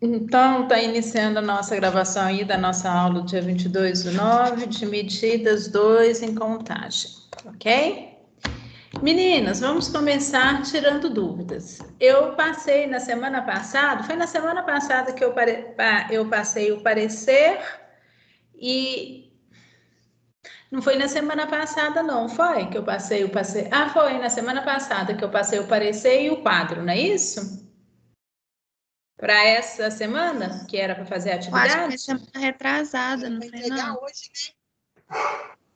Então, está iniciando a nossa gravação aí da nossa aula do dia 22/9, de medidas 2 em contagem, ok? Meninas, vamos começar tirando dúvidas. Eu passei na semana passada, foi na semana passada que eu passei o parecer e... Não foi na semana passada, não, foi que eu passei o parecer. Ah, foi na semana passada que eu passei o parecer e o quadro, não é isso? Para essa semana, que era para fazer a Eu acho que foi atividade? semana retrasada, não Vai foi entregar não? hoje,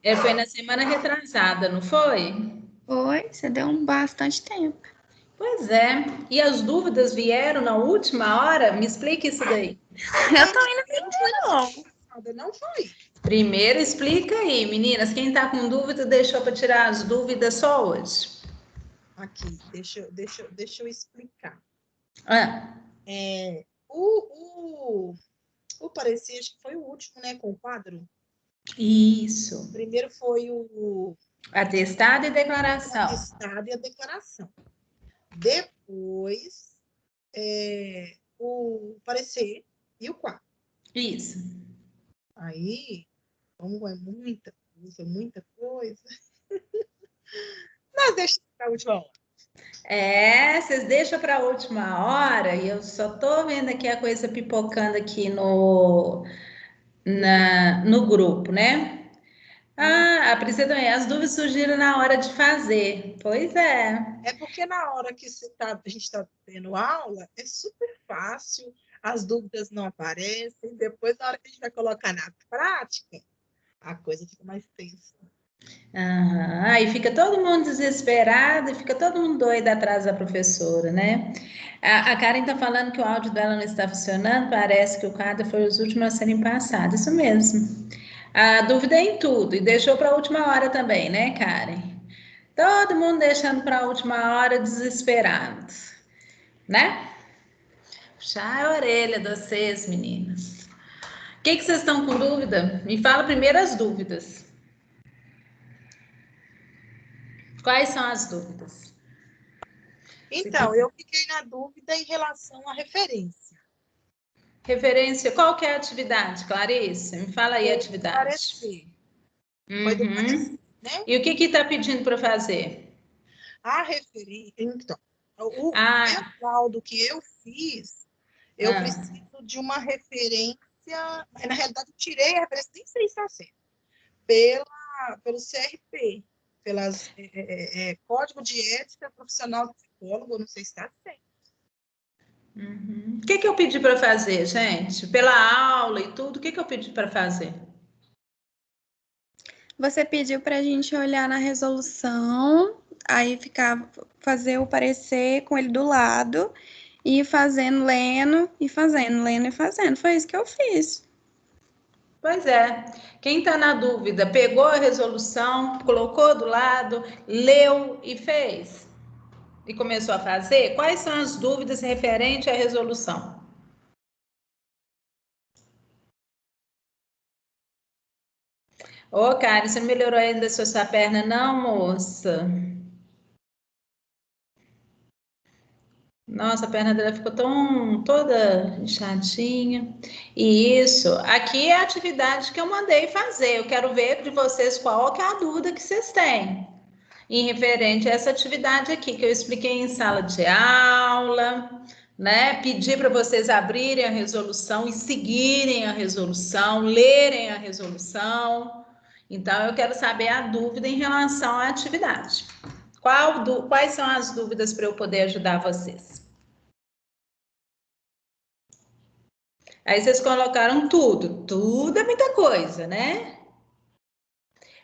né? Foi na semana retrasada, não foi? Foi, você deu bastante tempo. Pois é. E as dúvidas vieram na última hora? Me explica isso daí. Eu também não entendi, não. Não foi. Primeiro explica aí, meninas. Quem está com dúvida deixou para tirar as dúvidas só hoje. Aqui, deixa eu explicar. Ah, O parecer, acho que foi o último, né, com o quadro. isso. Primeiro foi o Atestado e declaração. atestado e a declaração. Depois, o parecer e o quadro. Isso. Aí, como é muita coisa, nós deixamos para a última hora. Vocês deixam para a última hora e eu só tô vendo aqui a coisa pipocando aqui no grupo, né? Ah, a Priscila também, as dúvidas surgiram na hora de fazer. Pois é. É porque na hora que a gente está tendo aula, é super fácil, as dúvidas não aparecem, depois, na hora que a gente vai colocar na prática, a coisa fica mais tensa. Aí fica todo mundo desesperado e fica todo mundo doido atrás da professora, né? A Karen está falando que o áudio dela não está funcionando, parece que o quadro foi os últimos a serem passados, isso mesmo. A dúvida é em tudo, e deixou para a última hora também, né, Karen? Todo mundo deixando para a última hora desesperado, né? Puxar a orelha de vocês, meninas. O que vocês estão com dúvida? Me fala primeiro as dúvidas. Quais são as dúvidas? Então, eu fiquei na dúvida em relação à referência. Referência, qual que é a atividade, Clarice? Me fala aí a atividade. Parecer. Foi do parecer, né? E o que está pedindo para fazer? A referência. Então, o meu laudo que eu fiz, eu preciso de uma referência. Na realidade, eu tirei a referência, nem sei se está certo, pelo CRP, pelas Código de Ética Profissional do Psicólogo, não sei se está certo. O que eu pedi para fazer, gente? Pela aula e tudo, o que eu pedi para fazer? Você pediu para a gente olhar na resolução, aí fazer o parecer com ele do lado, e ir fazendo, lendo e fazendo, lendo e fazendo. Foi isso que eu fiz. Pois é. Quem está na dúvida, pegou a resolução, colocou do lado, leu e fez? E começou a fazer? Quais são as dúvidas referentes à resolução? Ô, Karen, você não melhorou ainda a sua perna, não, moça? Nossa, a perna dela ficou toda inchadinha. E isso, aqui é a atividade que eu mandei fazer. Eu quero ver de vocês qual que é a dúvida que vocês têm em referente a essa atividade aqui que eu expliquei em sala de aula, né? Pedi para vocês abrirem a resolução e seguirem a resolução, lerem a resolução. Então, eu quero saber a dúvida em relação à atividade. Quais são as dúvidas para eu poder ajudar vocês? Aí vocês colocaram tudo é muita coisa, né?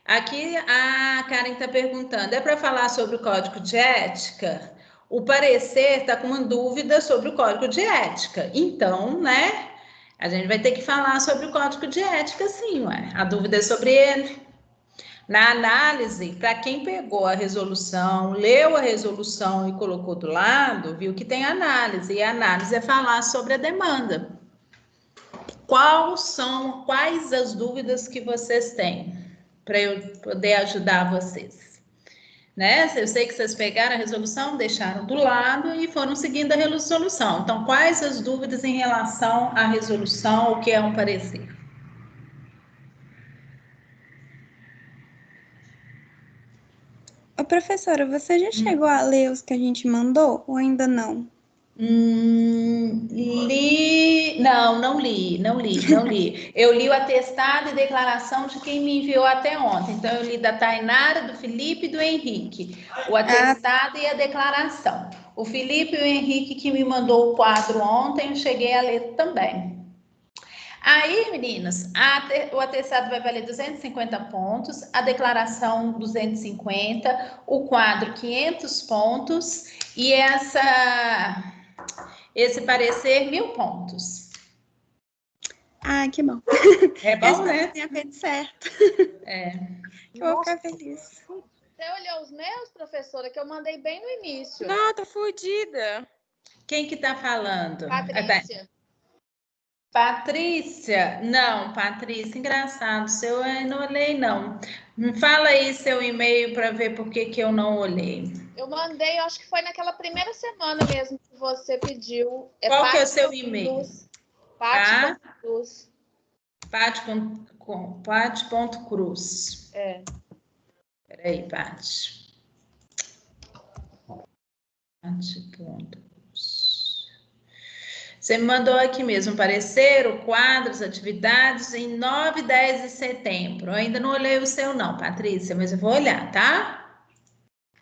Aqui a Karen está perguntando, é para falar sobre o código de ética? O parecer está com uma dúvida sobre o código de ética. Então, né? A gente vai ter que falar sobre o código de ética, sim, ué. A dúvida é sobre ele. Na análise, para quem pegou a resolução, leu a resolução e colocou do lado, viu que tem análise. E a análise é falar sobre a demanda. Quais as dúvidas que vocês têm para eu poder ajudar vocês? né? Eu sei que vocês pegaram a resolução, deixaram do lado e foram seguindo a resolução. Então, quais as dúvidas em relação à resolução, o que é um parecer? Ô, professora, você já chegou a ler os que a gente mandou ou ainda não? Não li. Eu li o atestado e declaração de quem me enviou até ontem. Então, eu li da Tainara, do Felipe e do Henrique. O atestado e a declaração. O Felipe e o Henrique que me mandou o quadro ontem, eu cheguei a ler também. Aí, meninas, o atestado vai valer 250 pontos, a declaração 250, o quadro 500 pontos e esse parecer 1000 pontos. Ah, que bom. É bom, né? Tenha feito certo. É. Que eu vou ficar feliz. Você olhou os meus, professora, que eu mandei bem no início. Não, tô fodida. Quem que tá falando? Patrícia. Patrícia? Não, Patrícia, engraçado, seu eu não olhei, não. Me fala aí seu e-mail para ver por que eu não olhei. Eu mandei, acho que foi naquela primeira semana mesmo que você pediu. Qual que é o seu e-mail? Pati.cruz. Pati.cruz. É. Peraí, Pati. Pati.cruz. Você me mandou aqui mesmo parecer, o quadro, as atividades em 9, 10 de setembro. Eu ainda não olhei o seu não, Patrícia, mas eu vou olhar, tá?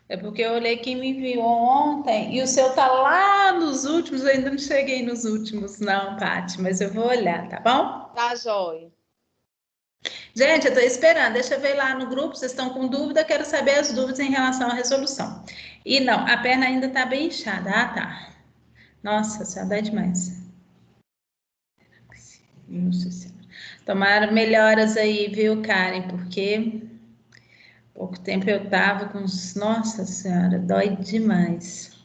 É porque eu olhei quem me enviou ontem e o seu tá lá nos últimos, eu ainda não cheguei nos últimos não, Pati, mas eu vou olhar, tá bom? Tá, joia. Gente, eu tô esperando, deixa eu ver lá no grupo, vocês estão com dúvida, quero saber as dúvidas em relação à resolução. E não, a perna ainda tá bem inchada, tá. Nossa, isso dá demais. Nossa Senhora. Tomara melhoras aí, viu, Karen, porque pouco tempo eu tava com os... Nossa Senhora, dói demais.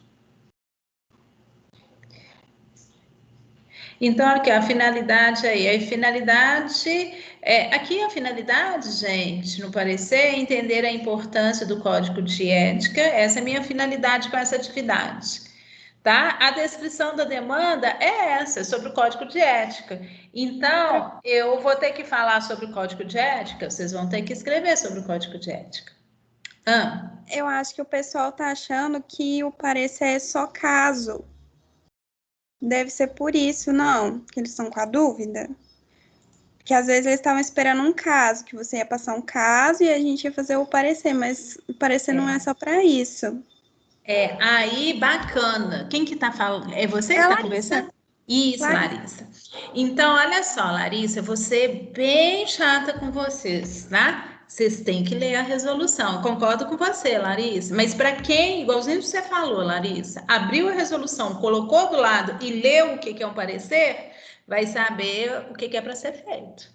Então, aqui, a finalidade aí, aqui a finalidade, gente, no parecer, é entender a importância do código de ética, essa é a minha finalidade com essa atividade, tá? A descrição da demanda é essa, sobre o código de ética. Então, eu vou ter que falar sobre o código de ética, vocês vão ter que escrever sobre o código de ética. Eu acho que o pessoal tá achando que o parecer é só caso. Deve ser por isso, não, que eles estão com a dúvida. Porque às vezes eles estavam esperando um caso, que você ia passar um caso e a gente ia fazer o parecer, mas o parecer não é só para isso. Aí, bacana. Quem que tá falando? É você que É tá Larissa. conversando? Isso, Larissa. Então, olha só, Larissa, eu vou ser bem chata com vocês, tá? Vocês têm que ler a resolução. Eu concordo com você, Larissa. Mas para quem, igualzinho você falou, Larissa, abriu a resolução, colocou do lado e leu o que é um parecer, vai saber o que é para ser feito.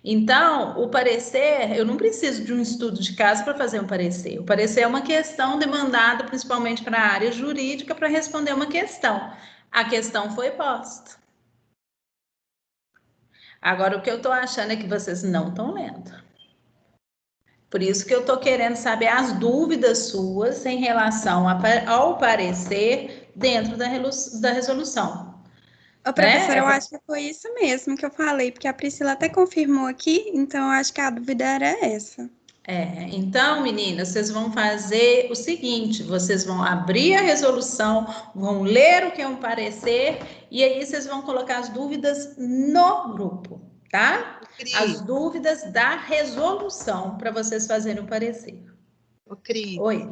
Então, o parecer, eu não preciso de um estudo de caso para fazer um parecer. O parecer é uma questão demandada principalmente para a área jurídica para responder uma questão. A questão foi posta. Agora, o que eu estou achando é que vocês não estão lendo. Por isso que eu estou querendo saber as dúvidas suas em relação ao parecer dentro da resolução. Ô, professora, eu acho que foi isso mesmo que eu falei, porque a Priscila até confirmou aqui, então eu acho que a dúvida era essa. Então, meninas, vocês vão fazer o seguinte: vocês vão abrir a resolução, vão ler o que é um parecer, e aí vocês vão colocar as dúvidas no grupo, tá? As dúvidas da resolução para vocês fazerem o parecer. Cris, Oi.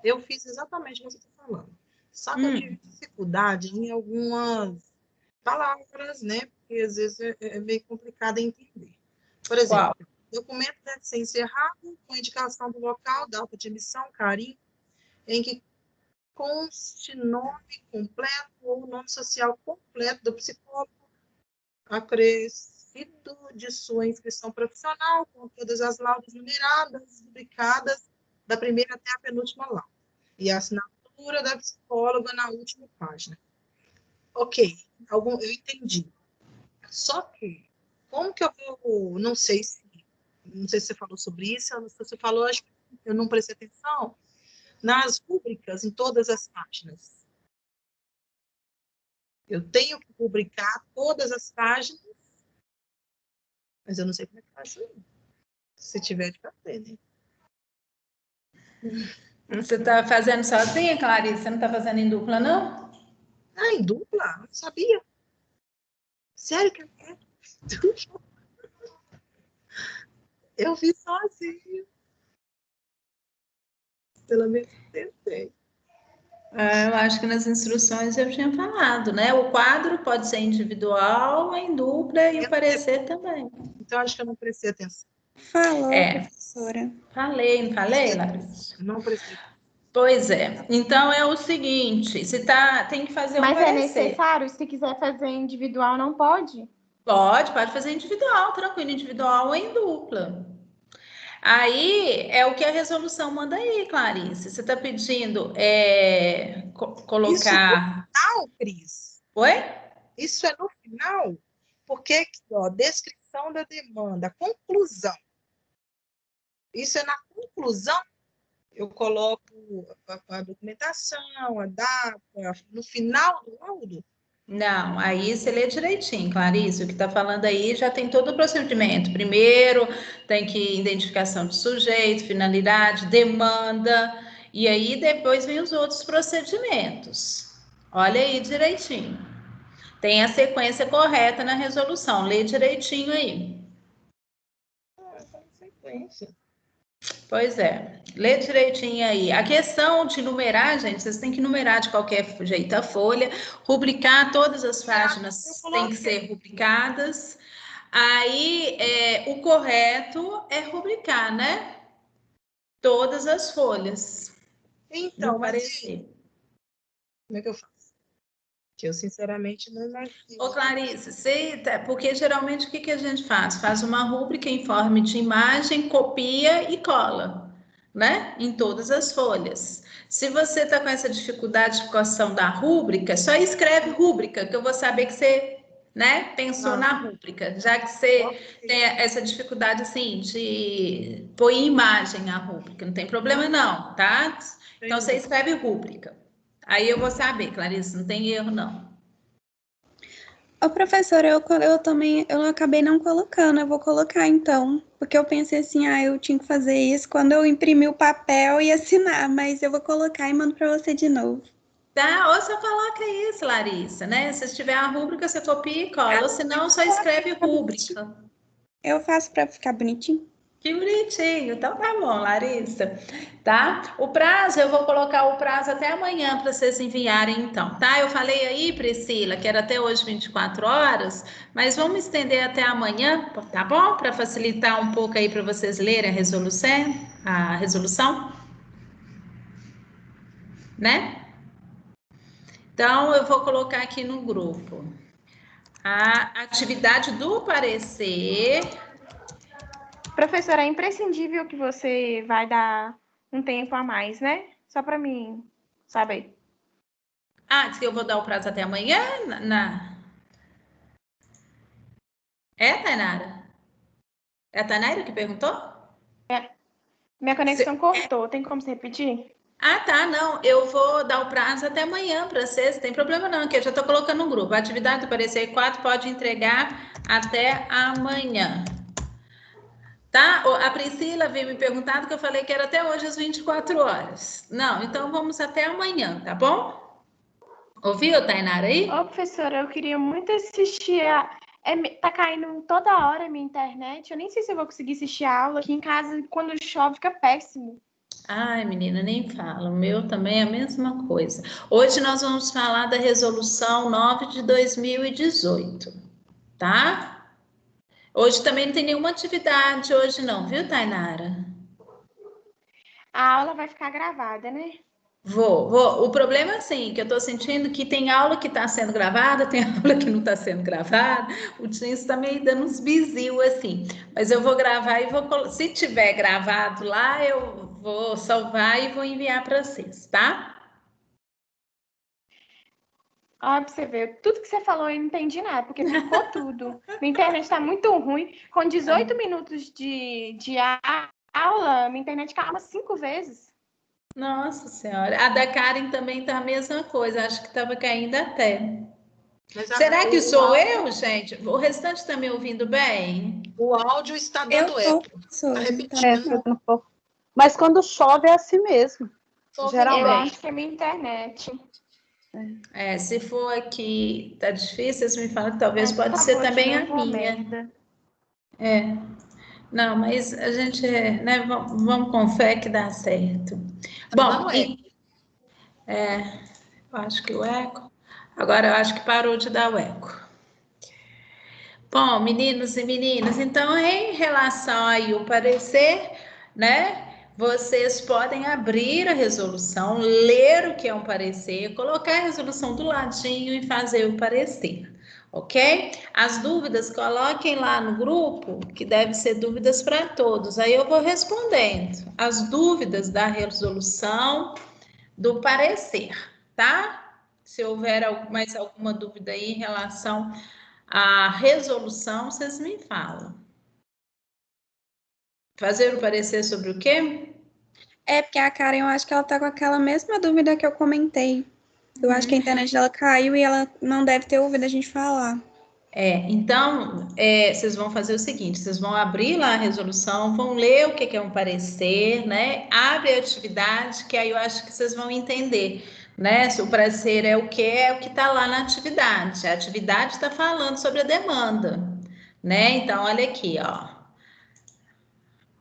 Eu fiz exatamente o que você está falando. Só que eu tive dificuldade em algumas palavras, né? Porque às vezes é meio complicado entender. Por exemplo, o documento deve ser encerrado com indicação do local, data de emissão, carimbo, em que conste nome completo ou nome social completo do psicólogo, acrescido de sua inscrição profissional, com todas as laudas numeradas, rubricadas, da primeira até a penúltima lauda, e a assinatura da psicóloga na última página. Ok, eu entendi. Só que, como que eu vou, não sei se você falou sobre isso, se você falou, acho que eu não prestei atenção nas rúbricas em todas as páginas. Eu tenho que publicar todas as páginas, mas eu não sei como é que faz isso. Se tiver de fazer, né? Você está fazendo sozinha, Clarice? Você não está fazendo em dupla, não? Ah, em dupla? Não sabia. Sério que eu quero? Eu fiz sozinha. Pelo menos tentei. Eu acho que nas instruções eu tinha falado, né? O quadro pode ser individual, em dupla e o parecer também. Então, acho que eu não prestei atenção. Falou, professora. Falei, não falei, Larissa? Não prestei. Pois é. Então é o seguinte, você tem que fazer um Mas parecer. é necessário? Se quiser fazer individual, não pode? Pode fazer individual, tranquilo, individual ou em dupla. Aí é o que a resolução manda aí, Clarice. Você está pedindo colocar. Isso no final, Cris? Oi? Isso é no final? Porque aqui, ó, descrição da demanda, conclusão. Isso é na conclusão. Eu coloco a documentação, a data, no final do laudo. Não, aí você lê direitinho, Clarice. O que está falando aí já tem todo o procedimento. Primeiro, tem que identificação de sujeito, finalidade, demanda, e aí depois vem os outros procedimentos. Olha aí direitinho. Tem a sequência correta na resolução. Lê direitinho aí. Sequência. Pois é, lê direitinho aí. A questão de numerar, gente, vocês têm que numerar de qualquer jeito a folha, rubricar todas as páginas têm que ser rubricadas. Aí, o correto é rubricar, né? Todas as folhas. Então, mas como é que eu faço? Que eu, sinceramente, não imagino. Ô, Clarice, porque geralmente o que a gente faz? Faz uma rúbrica em forma de imagem, copia e cola, né? Em todas as folhas. Se você está com essa dificuldade de questão da rúbrica, só escreve rúbrica, que eu vou saber que você, né, pensou na rúbrica, já que você tem essa dificuldade, assim, de pôr em imagem a rúbrica. Não tem problema não, tá? Então, você escreve rúbrica. Aí eu vou saber, Clarice, não tem erro não. Ô, professora, eu também, eu acabei não colocando, eu vou colocar então, porque eu pensei assim, eu tinha que fazer isso quando eu imprimir o papel e assinar, mas eu vou colocar e mando para você de novo. Tá, ou só coloca isso, Larissa, né? Se tiver a rúbrica, você copia e cola, ou senão só escreve rúbrica. Eu faço para ficar bonitinho. Que bonitinho, então tá bom, Larissa, tá? O prazo, eu vou colocar o prazo até amanhã para vocês enviarem, então, tá? Eu falei aí, Priscila, que era até hoje 24 horas, mas vamos estender até amanhã, tá bom? Para facilitar um pouco aí para vocês lerem a resolução, né? Então, eu vou colocar aqui no grupo a atividade do parecer. Professora, é imprescindível que você vai dar um tempo a mais, né? Só para mim saber. Diz que eu vou dar o prazo até amanhã? Tainara? É a Tainara que perguntou? Minha conexão cortou, tem como você repetir? Tá, não. Eu vou dar o prazo até amanhã para vocês, não tem problema não, que eu já estou colocando no grupo. A atividade do parecer 4 pode entregar até amanhã. Tá? A Priscila veio me perguntar que eu falei que era até hoje às 24 horas. Não, então vamos até amanhã, tá bom? Ouviu, Tainara, aí? Ô, professora, eu queria muito assistir tá caindo toda hora a minha internet. Eu nem sei se eu vou conseguir assistir a aula. Aqui em casa, quando chove, fica péssimo. Ai, menina, nem fala. O meu também é a mesma coisa. Hoje nós vamos falar da resolução 9 de 2018, tá? Hoje também não tem nenhuma atividade, hoje não, viu, Tainara? A aula vai ficar gravada, né? Vou. O problema é assim, que eu tô sentindo que tem aula que está sendo gravada, tem aula que não está sendo gravada. O Teams está meio dando uns bizios assim. Mas eu vou gravar e se tiver gravado lá, eu vou salvar e vou enviar para vocês, tá? Olha pra você ver, tudo que você falou eu não entendi nada, porque ficou tudo. Minha internet está muito ruim, com 18 minutos de áudio, aula, minha internet cai umas 5 vezes. Nossa Senhora. A da Karen também tá a mesma coisa. Acho que estava caindo até. Será que sou eu, gente? O restante tá me ouvindo bem? O áudio está dando eco. Tá repetindo. Mas quando chove é assim mesmo. Geralmente. Eu acho que é minha internet. Se for aqui, tá difícil, vocês me falam que talvez pode ser também a minha. Não, mas a gente, né, vamos com fé que dá certo. Bom, eu acho que o eco. Agora eu acho que parou de dar o eco. Bom, meninos e meninas, então em relação aí o parecer, né? Vocês podem abrir a resolução, ler o que é um parecer, colocar a resolução do ladinho e fazer o parecer, ok? As dúvidas, coloquem lá no grupo, que deve ser dúvidas para todos. Aí eu vou respondendo as dúvidas da resolução, do parecer, tá? Se houver mais alguma dúvida aí em relação à resolução, vocês me falam. Fazer o parecer sobre o quê? Porque a Karen, eu acho que ela tá com aquela mesma dúvida que eu comentei. Eu acho que a internet dela caiu e ela não deve ter ouvido a gente falar. Então, vocês vão fazer o seguinte, vocês vão abrir lá a resolução, vão ler o que é um parecer, né? Abre a atividade, que aí eu acho que vocês vão entender, né? Se o parecer é o que está lá na atividade. A atividade está falando sobre a demanda, né? Então, olha aqui, ó.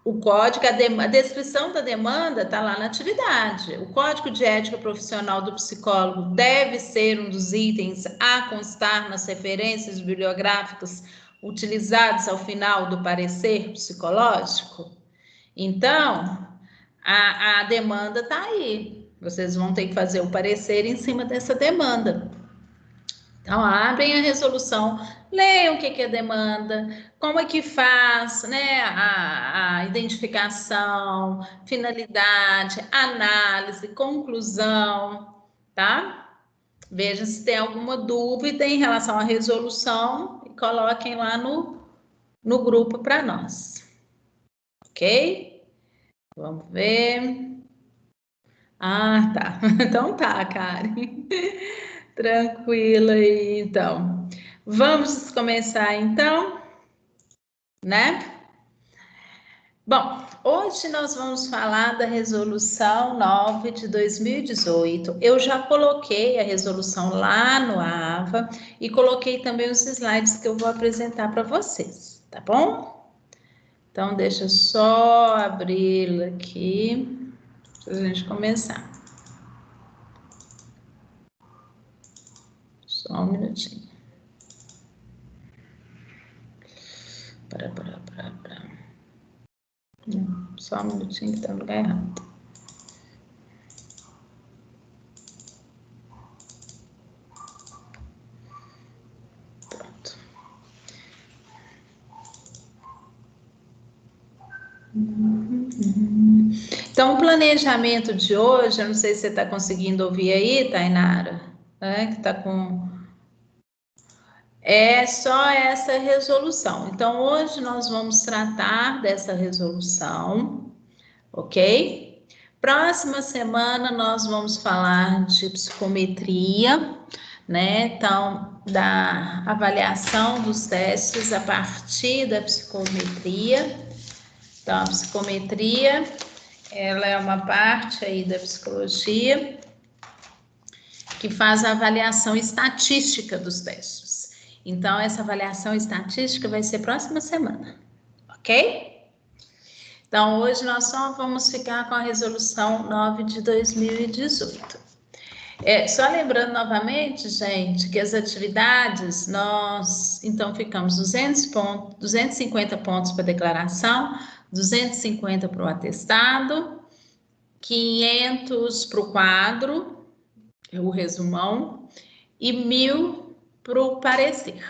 O código, a descrição da demanda está lá na atividade. O código de ética profissional do psicólogo deve ser um dos itens a constar nas referências bibliográficas utilizadas ao final do parecer psicológico. Então, a demanda está aí. Vocês vão ter que fazer o parecer em cima dessa demanda. Então, abrem a resolução, leiam o que é demanda, como é que faz, né, a identificação, finalidade, análise, conclusão, tá? Vejam se tem alguma dúvida em relação à resolução e coloquem lá no grupo para nós. Ok? Vamos ver. Ah, tá. Então tá, Karen. Tranquilo aí, então. Vamos começar, então, né? Bom, hoje nós vamos falar da Resolução 9 de 2018. Eu já coloquei a resolução lá no AVA e coloquei também os slides que eu vou apresentar para vocês, tá bom? Então, deixa eu só abri-la aqui para a gente começar. Só um minutinho. Só um minutinho que está no lugar errado. Pronto. Então, o planejamento de hoje, eu não sei se você está conseguindo ouvir aí, Tainara, né? Que está com... É só essa resolução. Então, hoje nós vamos tratar dessa resolução, ok? Próxima semana nós vamos falar de psicometria, né? Então, da avaliação dos testes a partir da psicometria. Então, a psicometria, ela é uma parte aí da psicologia que faz a avaliação estatística dos testes. Então, essa avaliação estatística vai ser próxima semana, ok? Então, hoje nós só vamos ficar com a resolução 9 de 2018. Só lembrando novamente, gente, que as atividades, nós, então, ficamos 250 pontos para declaração, 250 para o atestado, 500 para o quadro, o resumão, e 1.000 para o parecer,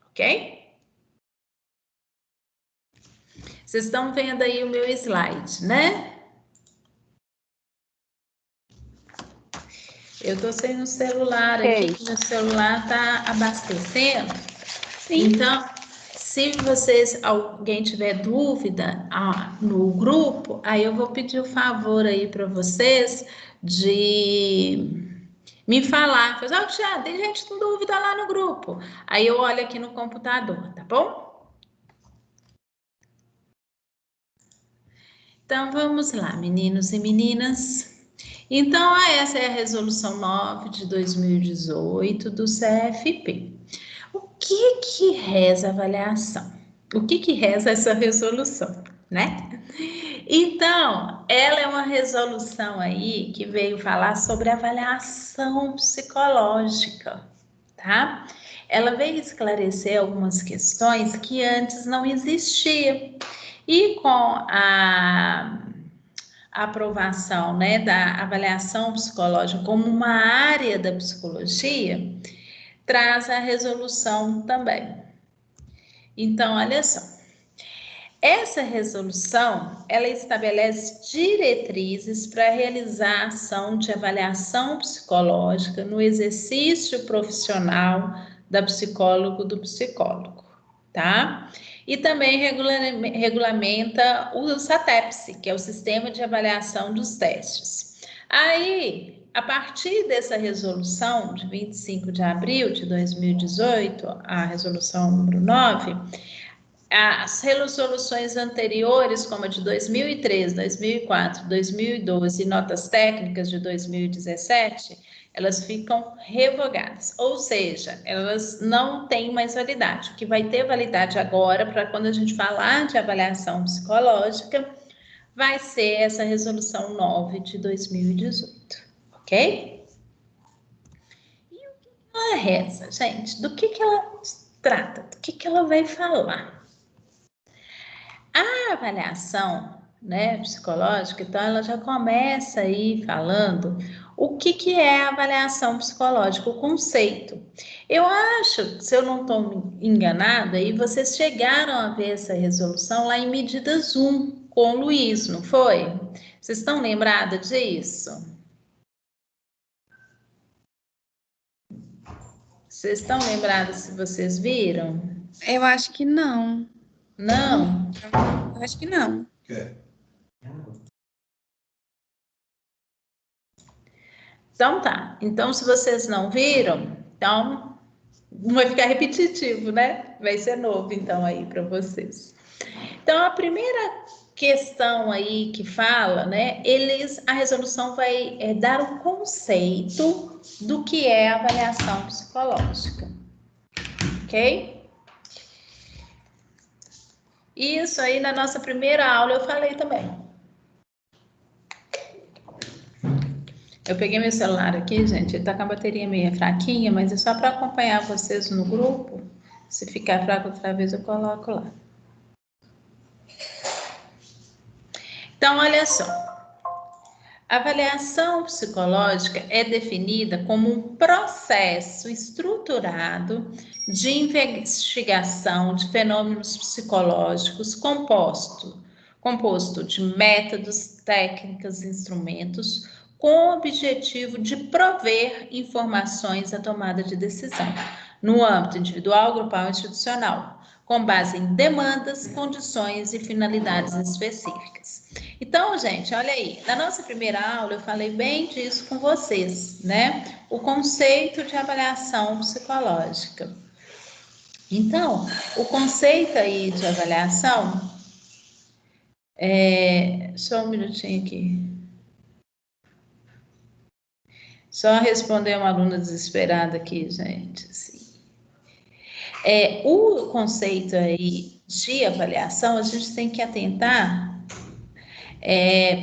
ok? Vocês estão vendo aí o meu slide, né? Eu tô sem o celular aqui, que meu celular tá abastecendo. Sim. Então, Se alguém tiver dúvida no grupo, aí eu vou pedir o favor aí para vocês de me falar. Já tem gente com dúvida lá no grupo. Aí eu olho aqui no computador, tá bom? Então, vamos lá, meninos e meninas. Então, essa é a resolução 9 de 2018 do CFP. O que reza a avaliação? O que reza essa resolução, né? Então, ela é uma resolução aí que veio falar sobre avaliação psicológica, tá? Ela veio esclarecer algumas questões que antes não existiam. E com a aprovação, né, da avaliação psicológica como uma área da psicologia, traz a resolução também. Então, olha só. Essa resolução, ela estabelece diretrizes para realizar a ação de avaliação psicológica no exercício profissional da psicólogo do psicólogo, tá? E também regulamenta o SATEPS, que é o Sistema de Avaliação dos Testes. Aí, a partir dessa resolução de 25 de abril de 2018, a resolução número 9, as resoluções anteriores, como a de 2003, 2004, 2012 e notas técnicas de 2017, elas ficam revogadas, ou seja, elas não têm mais validade. O que vai ter validade agora, para quando a gente falar de avaliação psicológica, vai ser essa resolução 9 de 2018, ok? E o que ela reza, gente? Do que ela trata? Do que ela vai falar? A avaliação, né, psicológica, então, ela já começa aí falando o que é a avaliação psicológica, o conceito. Eu acho, se eu não estou enganada, aí vocês chegaram a ver essa resolução lá em medidas 1, com o Luiz, não foi? Vocês estão lembradas disso? Vocês estão lembradas se vocês viram? Eu acho que não. Não? Eu acho que não. Então tá. Então, se vocês não viram, então não vai ficar repetitivo, né? Vai ser novo, então, aí para vocês. Então, a primeira questão aí que fala, né? A resolução vai dar o conceito do que é avaliação psicológica. Ok? Isso aí na nossa primeira aula eu falei também. Eu peguei meu celular aqui, gente, ele tá com a bateria meio fraquinha, mas é só para acompanhar vocês no grupo. Se ficar fraco outra vez, eu coloco lá. Então, olha só. A avaliação psicológica é definida como um processo estruturado de investigação de fenômenos psicológicos composto de métodos, técnicas e instrumentos com o objetivo de prover informações à tomada de decisão, no âmbito individual, grupal e institucional, com base em demandas, condições e finalidades específicas. Então, gente, olha aí, na nossa primeira aula eu falei bem disso com vocês, né? O conceito de avaliação psicológica. Então, o conceito aí de avaliação, só um minutinho aqui. Só responder uma aluna desesperada aqui, gente. Assim. O conceito aí de avaliação, a gente tem que atentar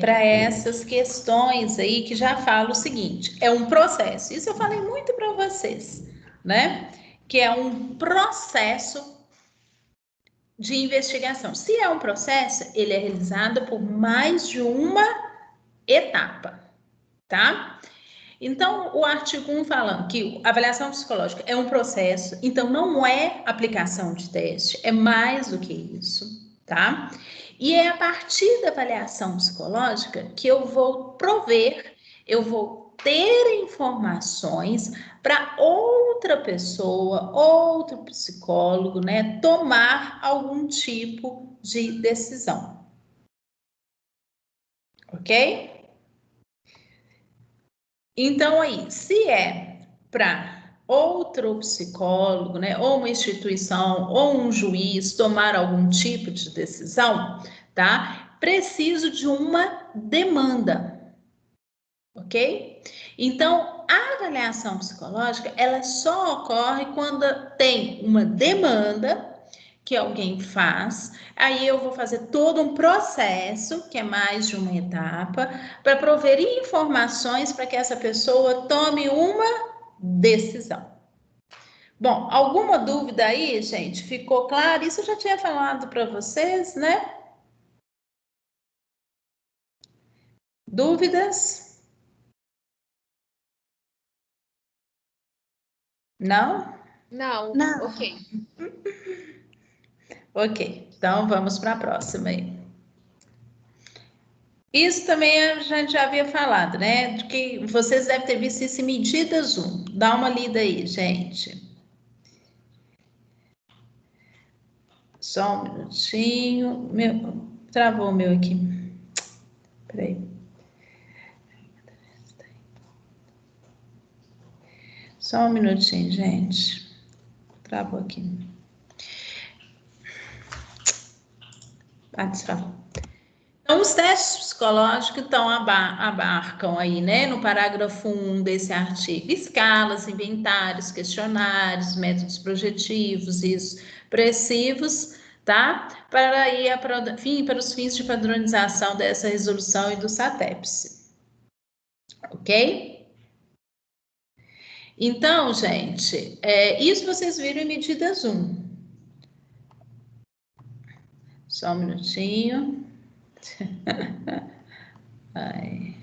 para essas questões aí que já falo o seguinte, é um processo, isso eu falei muito para vocês, né? Que é um processo de investigação. Se é um processo, ele é realizado por mais de uma etapa, tá? Então, o artigo 1 falando que a avaliação psicológica é um processo, então não é aplicação de teste, é mais do que isso, tá? E é a partir da avaliação psicológica que eu vou prover, eu vou ter informações para outra pessoa, outro psicólogo, né, tomar algum tipo de decisão. Ok? Então, aí, se é para outro psicólogo, né, ou uma instituição, ou um juiz tomar algum tipo de decisão, tá? Preciso de uma demanda, ok? Então, a avaliação psicológica, ela só ocorre quando tem uma demanda que alguém faz, aí eu vou fazer todo um processo, que é mais de uma etapa, para prover informações para que essa pessoa tome uma decisão. Bom, alguma dúvida aí, gente? Ficou claro? Isso eu já tinha falado para vocês, né? Dúvidas? Não? Não, Não. ok. Ok, então vamos para a próxima aí. Isso também a gente já havia falado, né? De que vocês devem ter visto isso em medidas 1. Dá uma lida aí, gente. Só um minutinho. Travou o meu aqui. Peraí. Só um minutinho, gente. Travou aqui. Destravou. Então, os testes psicológicos então abarcam aí, né, no parágrafo 1 desse artigo, escalas, inventários, questionários, métodos projetivos e expressivos, tá? Para os fins de padronização dessa resolução e do SATEPS. Ok? Então, gente, isso vocês viram em medidas 1. Só um minutinho. Ai.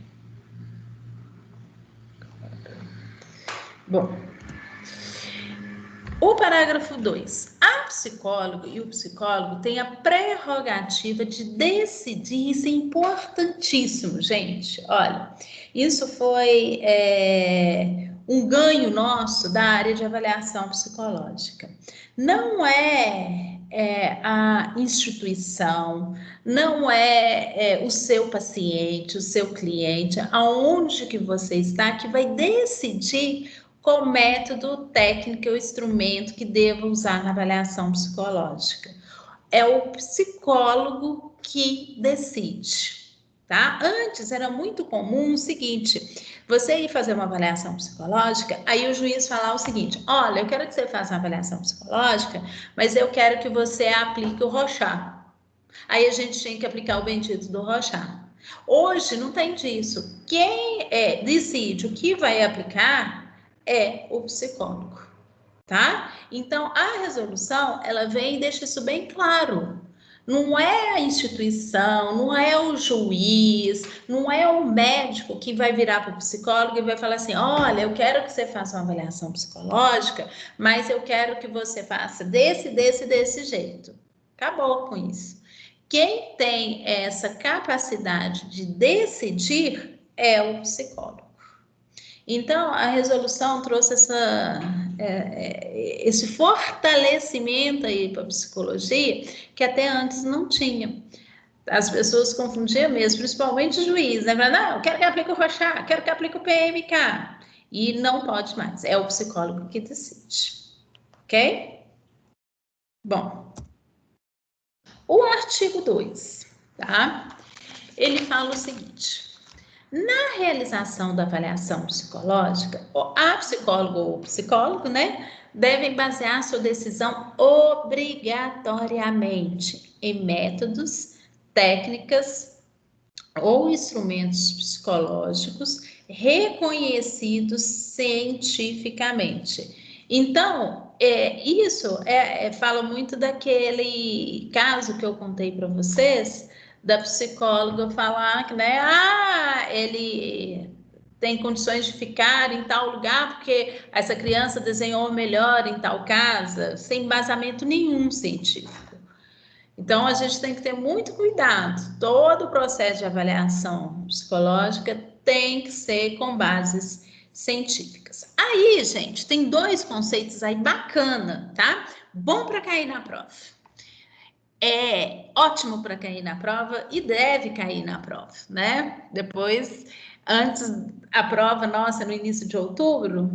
Bom, o parágrafo 2. A psicóloga e o psicólogo têm a prerrogativa de decidir, isso é importantíssimo, gente. Olha, isso foi um ganho nosso da área de avaliação psicológica. Não é a instituição, não é o seu paciente, o seu cliente, aonde que você está, que vai decidir qual método, técnica ou instrumento que deva usar na avaliação psicológica. É o psicólogo que decide, tá? Antes era muito comum o seguinte: você ir fazer uma avaliação psicológica, aí o juiz falar o seguinte: olha, eu quero que você faça uma avaliação psicológica, mas eu quero que você aplique o Rorschach. Aí a gente tinha que aplicar o bendito do Rorschach. Hoje não tem disso. Quem decide o que vai aplicar é o psicólogo, tá? Então, a resolução, ela vem e deixa isso bem claro. Não é a instituição, não é o juiz, não é o médico que vai virar para o psicólogo e vai falar assim: olha, eu quero que você faça uma avaliação psicológica, mas eu quero que você faça desse jeito. Acabou com isso. Quem tem essa capacidade de decidir é o psicólogo. Então, a resolução trouxe esse fortalecimento aí para a psicologia que até antes não tinha. As pessoas confundiam mesmo, principalmente o juiz, né? Não, eu quero que aplique o Rorschach, quero que aplique o PMK. E não pode mais, é o psicólogo que decide. Ok? Bom, o artigo 2, tá? Ele fala o seguinte: na realização da avaliação psicológica, a psicóloga ou o psicólogo, né, devem basear sua decisão obrigatoriamente em métodos, técnicas ou instrumentos psicológicos reconhecidos cientificamente. Então, isso fala muito daquele caso que eu contei para vocês, da psicóloga falar que, né, ele tem condições de ficar em tal lugar porque essa criança desenhou melhor em tal casa, sem embasamento nenhum científico. Então, a gente tem que ter muito cuidado. Todo o processo de avaliação psicológica tem que ser com bases científicas. Aí, gente, tem 2 conceitos aí bacana, tá? Bom para cair na prova. É ótimo para cair na prova e deve cair na prova, né? Depois, antes a prova, nossa, no início de outubro,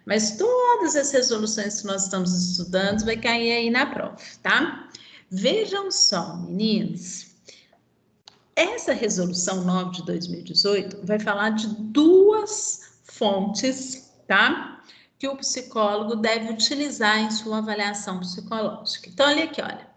mas todas as resoluções que nós estamos estudando vai cair aí na prova, tá? Vejam só, meninos, essa resolução 9 de 2018 vai falar de 2 fontes, tá? Que o psicólogo deve utilizar em sua avaliação psicológica. Então, olha aqui, olha.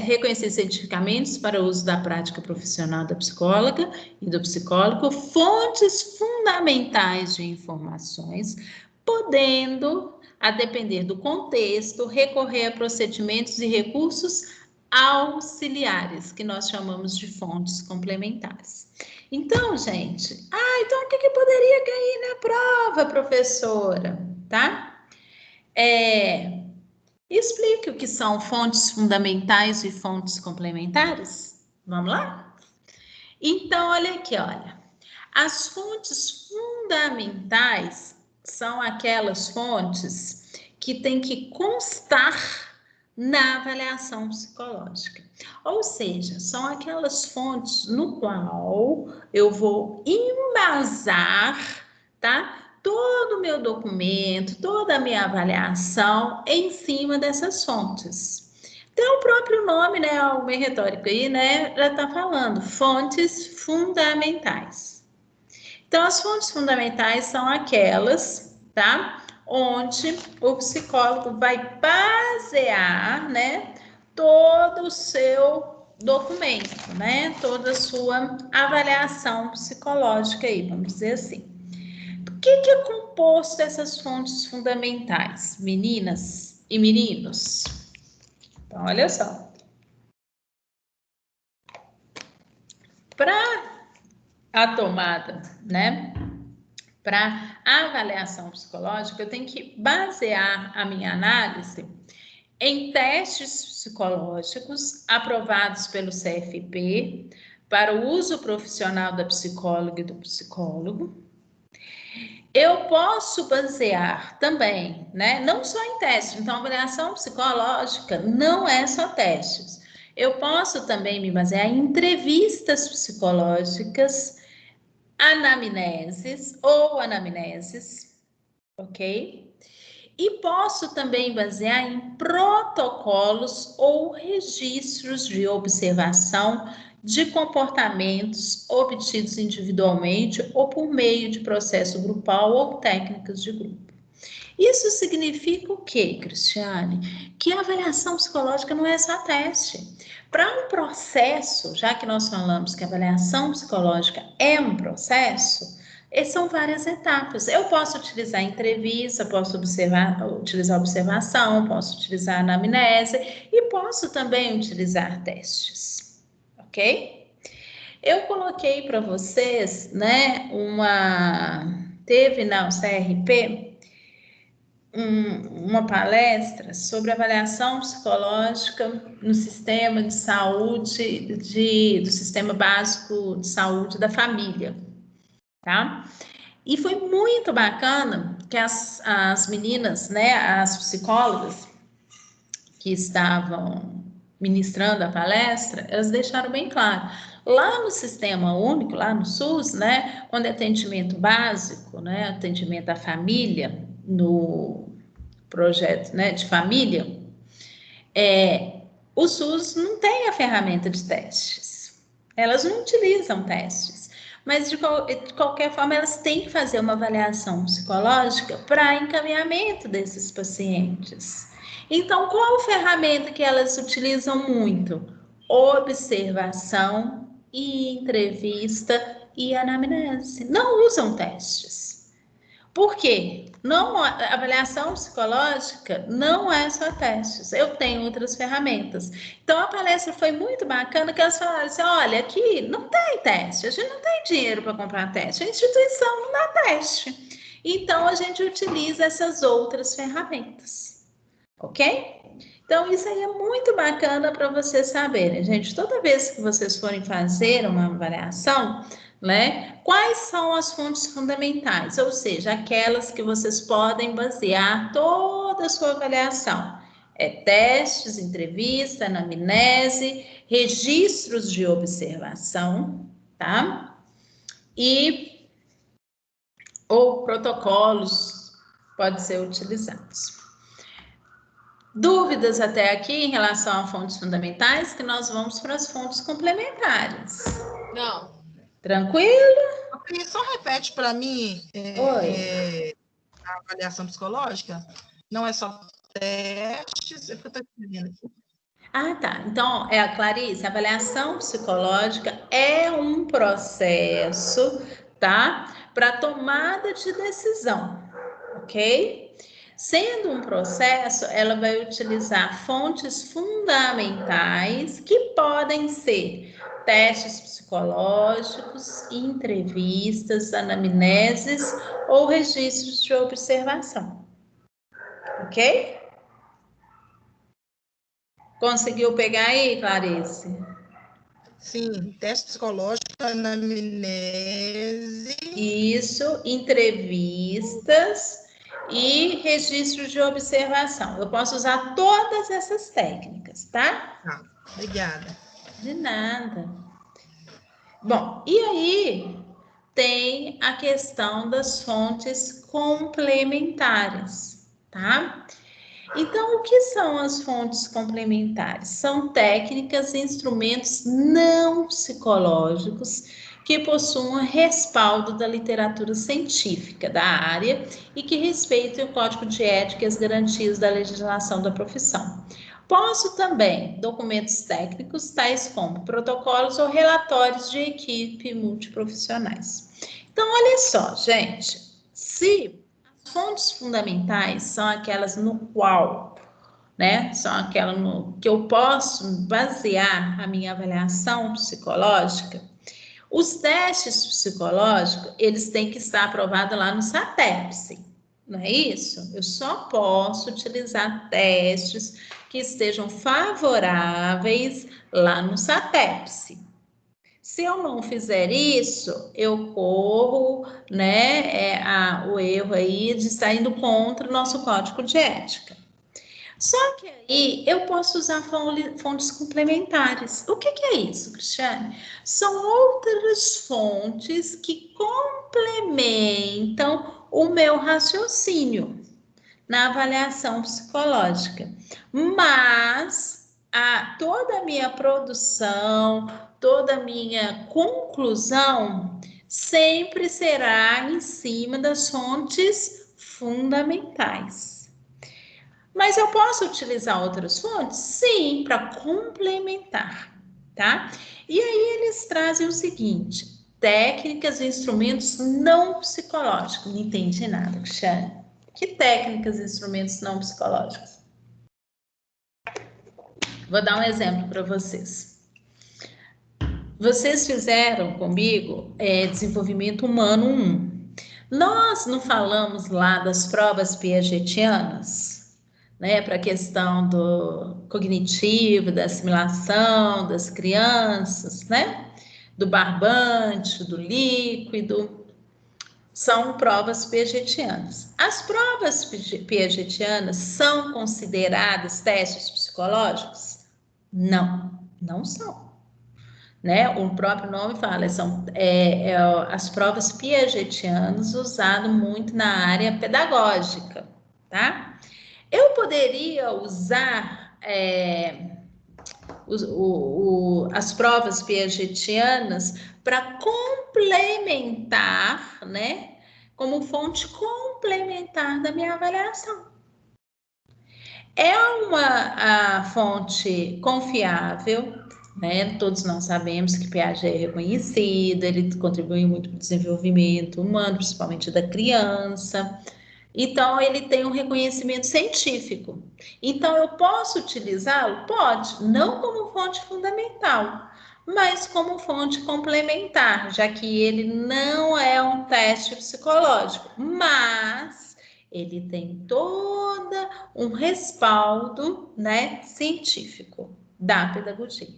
Reconhecer cientificamente para o uso da prática profissional da psicóloga e do psicólogo fontes fundamentais de informações, podendo, a depender do contexto, recorrer a procedimentos e recursos auxiliares, que nós chamamos de fontes complementares. Então, gente, então o que poderia cair na prova, professora? Tá? Explique o que são fontes fundamentais e fontes complementares. Vamos lá? Então, olha aqui, olha. As fontes fundamentais são aquelas fontes que têm que constar na avaliação psicológica. Ou seja, são aquelas fontes no qual eu vou embasar, tá? Todo o meu documento, toda a minha avaliação em cima dessas fontes. Então, o próprio nome, né, algo meio retórico aí, né, já está falando, fontes fundamentais. Então, as fontes fundamentais são aquelas, tá, onde o psicólogo vai basear, né, todo o seu documento, né, toda a sua avaliação psicológica aí, vamos dizer assim. O que é composto dessas fontes fundamentais, meninas e meninos? Então, olha só. Para a tomada, né? Para a avaliação psicológica, eu tenho que basear a minha análise em testes psicológicos aprovados pelo CFP para o uso profissional da psicóloga e do psicólogo. Eu posso basear também, né? Não só em testes. Então, avaliação psicológica não é só testes. Eu posso também me basear em entrevistas psicológicas, anamneses, ok? E posso também basear em protocolos ou registros de observação de comportamentos obtidos individualmente ou por meio de processo grupal ou técnicas de grupo. Isso significa o quê, Cristiane? Que a avaliação psicológica não é só teste. Para um processo, já que nós falamos que a avaliação psicológica é um processo, são várias etapas. Eu posso utilizar entrevista, posso utilizar observação, posso utilizar anamnese e posso também utilizar testes, ok? Eu coloquei para vocês, né, teve na CRP uma palestra sobre avaliação psicológica no sistema de saúde, do sistema básico de saúde da família, tá? E foi muito bacana que as meninas, né, as psicólogas que estavam ministrando a palestra, elas deixaram bem claro. Lá no Sistema Único, lá no SUS, né, quando é atendimento básico, né, atendimento à família, no projeto, né, de família, o SUS não tem a ferramenta de testes. Elas não utilizam testes. Mas, de qualquer forma, elas têm que fazer uma avaliação psicológica para encaminhamento desses pacientes. Então, qual ferramenta que elas utilizam muito? Observação e entrevista e anamnese. Não usam testes. Por quê? A avaliação psicológica não é só testes, eu tenho outras ferramentas. Então, a palestra foi muito bacana, que elas falaram assim, olha, aqui não tem teste, a gente não tem dinheiro para comprar teste, a instituição não dá teste. Então, a gente utiliza essas outras ferramentas, ok? Então, isso aí é muito bacana para vocês saberem, gente. Toda vez que vocês forem fazer uma avaliação, né? Quais são as fontes fundamentais? Ou seja, aquelas que vocês podem basear toda a sua avaliação. Testes, entrevista, anamnese, registros de observação, tá? Ou protocolos podem ser utilizados. Dúvidas até aqui em relação a fontes fundamentais, que nós vamos para as fontes complementares. Não. Tranquilo? Só repete para mim a avaliação psicológica. Não é só testes, é porque eu estou escrevendo aqui. Ah, tá. Então, Clarice, a avaliação psicológica é um processo, tá? Para tomada de decisão, ok? Sendo um processo, ela vai utilizar fontes fundamentais que podem ser testes psicológicos, entrevistas, anamneses ou registros de observação, ok? Conseguiu pegar aí, Clarice? Sim, teste psicológico, anamnese. Isso, entrevistas e registros de observação. Eu posso usar todas essas técnicas, tá? Ah, obrigada. De nada. Bom, e aí tem a questão das fontes complementares, tá? Então, o que são as fontes complementares? São técnicas e instrumentos não psicológicos que possuem respaldo da literatura científica da área e que respeitem o código de ética e as garantias da legislação da profissão. Posso também documentos técnicos, tais como protocolos ou relatórios de equipe multiprofissionais. Então, olha só, gente, se as fontes fundamentais são aquelas no qual, né, são aquelas no que eu posso basear a minha avaliação psicológica, os testes psicológicos, eles têm que estar aprovados lá no SATEPS, não é isso? Eu só posso utilizar testes que estejam favoráveis lá no SATEPS. Se eu não fizer isso, eu corro, né, o erro aí de estar indo contra o nosso código de ética. Só que aí eu posso usar fontes complementares. O que é isso, Cristiane? São outras fontes que complementam o meu raciocínio na avaliação psicológica. Mas toda a minha produção, toda a minha conclusão sempre será em cima das fontes fundamentais. Mas eu posso utilizar outras fontes? Sim, para complementar, tá? E aí eles trazem o seguinte: técnicas e instrumentos não psicológicos. Não entendi nada, Cristiane. Que técnicas e instrumentos não psicológicos? Vou dar um exemplo para vocês. Vocês fizeram comigo desenvolvimento humano 1. Nós não falamos lá das provas piagetianas? Né, para a questão do cognitivo, da assimilação das crianças, né? Do barbante, do líquido, são provas piagetianas. As provas piagetianas são consideradas testes psicológicos? Não, não são. Né? O próprio nome fala, são as provas piagetianas usadas muito na área pedagógica, tá? Eu poderia usar as provas piagetianas para complementar, né? Como fonte complementar da minha avaliação. É uma fonte confiável, né? Todos nós sabemos que Piaget é reconhecido, ele contribui muito para o desenvolvimento humano, principalmente da criança. Então, ele tem um reconhecimento científico. Então, eu posso utilizá-lo? Pode, não como fonte fundamental, mas como fonte complementar, já que ele não é um teste psicológico, mas ele tem todo um respaldo, né, científico da pedagogia.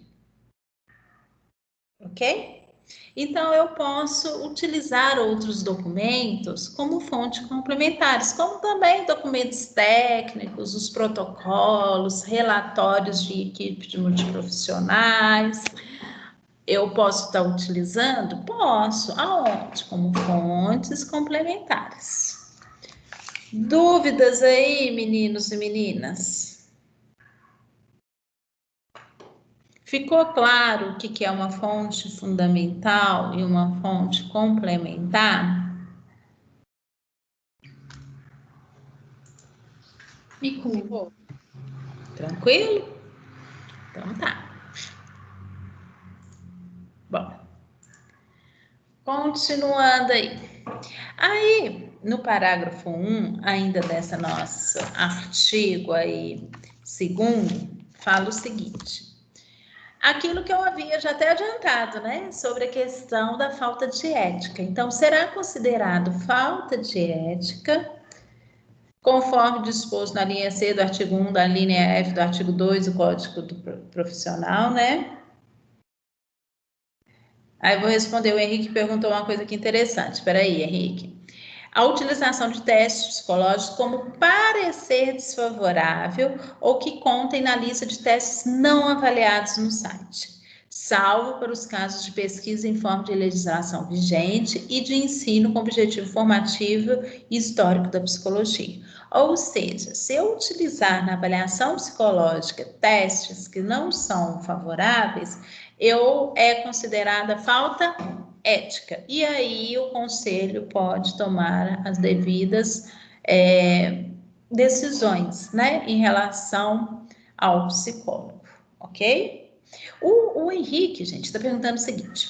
Ok? Então, eu posso utilizar outros documentos como fonte complementares, como também documentos técnicos, os protocolos, relatórios de equipe de multiprofissionais. Eu posso estar utilizando? Posso. Aonde? Como fontes complementares. Dúvidas aí, meninos e meninas? Ficou claro o que é uma fonte fundamental e uma fonte complementar? Ficou. Tranquilo? Então tá. Bom, continuando aí. Aí, no parágrafo 1, ainda dessa nosso artigo aí, segundo, fala o seguinte. Aquilo que eu havia já até adiantado, né? Sobre a questão da falta de ética. Então, será considerado falta de ética, conforme disposto na linha C do artigo 1, da linha F do artigo 2 do Código do Profissional, né? Aí eu vou responder, o Henrique perguntou uma coisa aqui interessante. Espera aí, Henrique. A utilização de testes psicológicos como parecer desfavorável ou que contem na lista de testes não avaliados no site, salvo para os casos de pesquisa em forma de legislação vigente e de ensino com objetivo formativo e histórico da psicologia. Ou seja, se eu utilizar na avaliação psicológica testes que não são favoráveis, é considerada falta ética. E aí o conselho pode tomar as devidas decisões, né, em relação ao psicólogo, ok? O Henrique, gente, está perguntando o seguinte: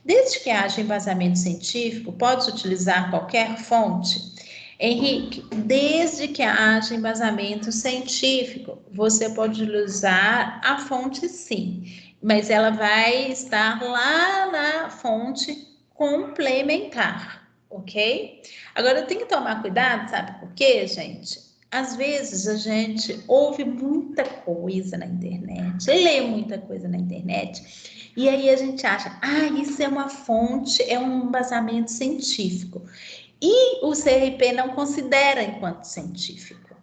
desde que haja embasamento científico, pode-se utilizar qualquer fonte? Henrique, desde que haja embasamento científico, você pode utilizar a fonte, sim, mas ela vai estar lá na fonte complementar, ok? Agora, eu tenho que tomar cuidado, sabe por quê, gente? Às vezes a gente ouve muita coisa na internet, lê muita coisa na internet, e aí a gente acha, isso é uma fonte, é um embasamento científico. E o CRP não considera enquanto científico.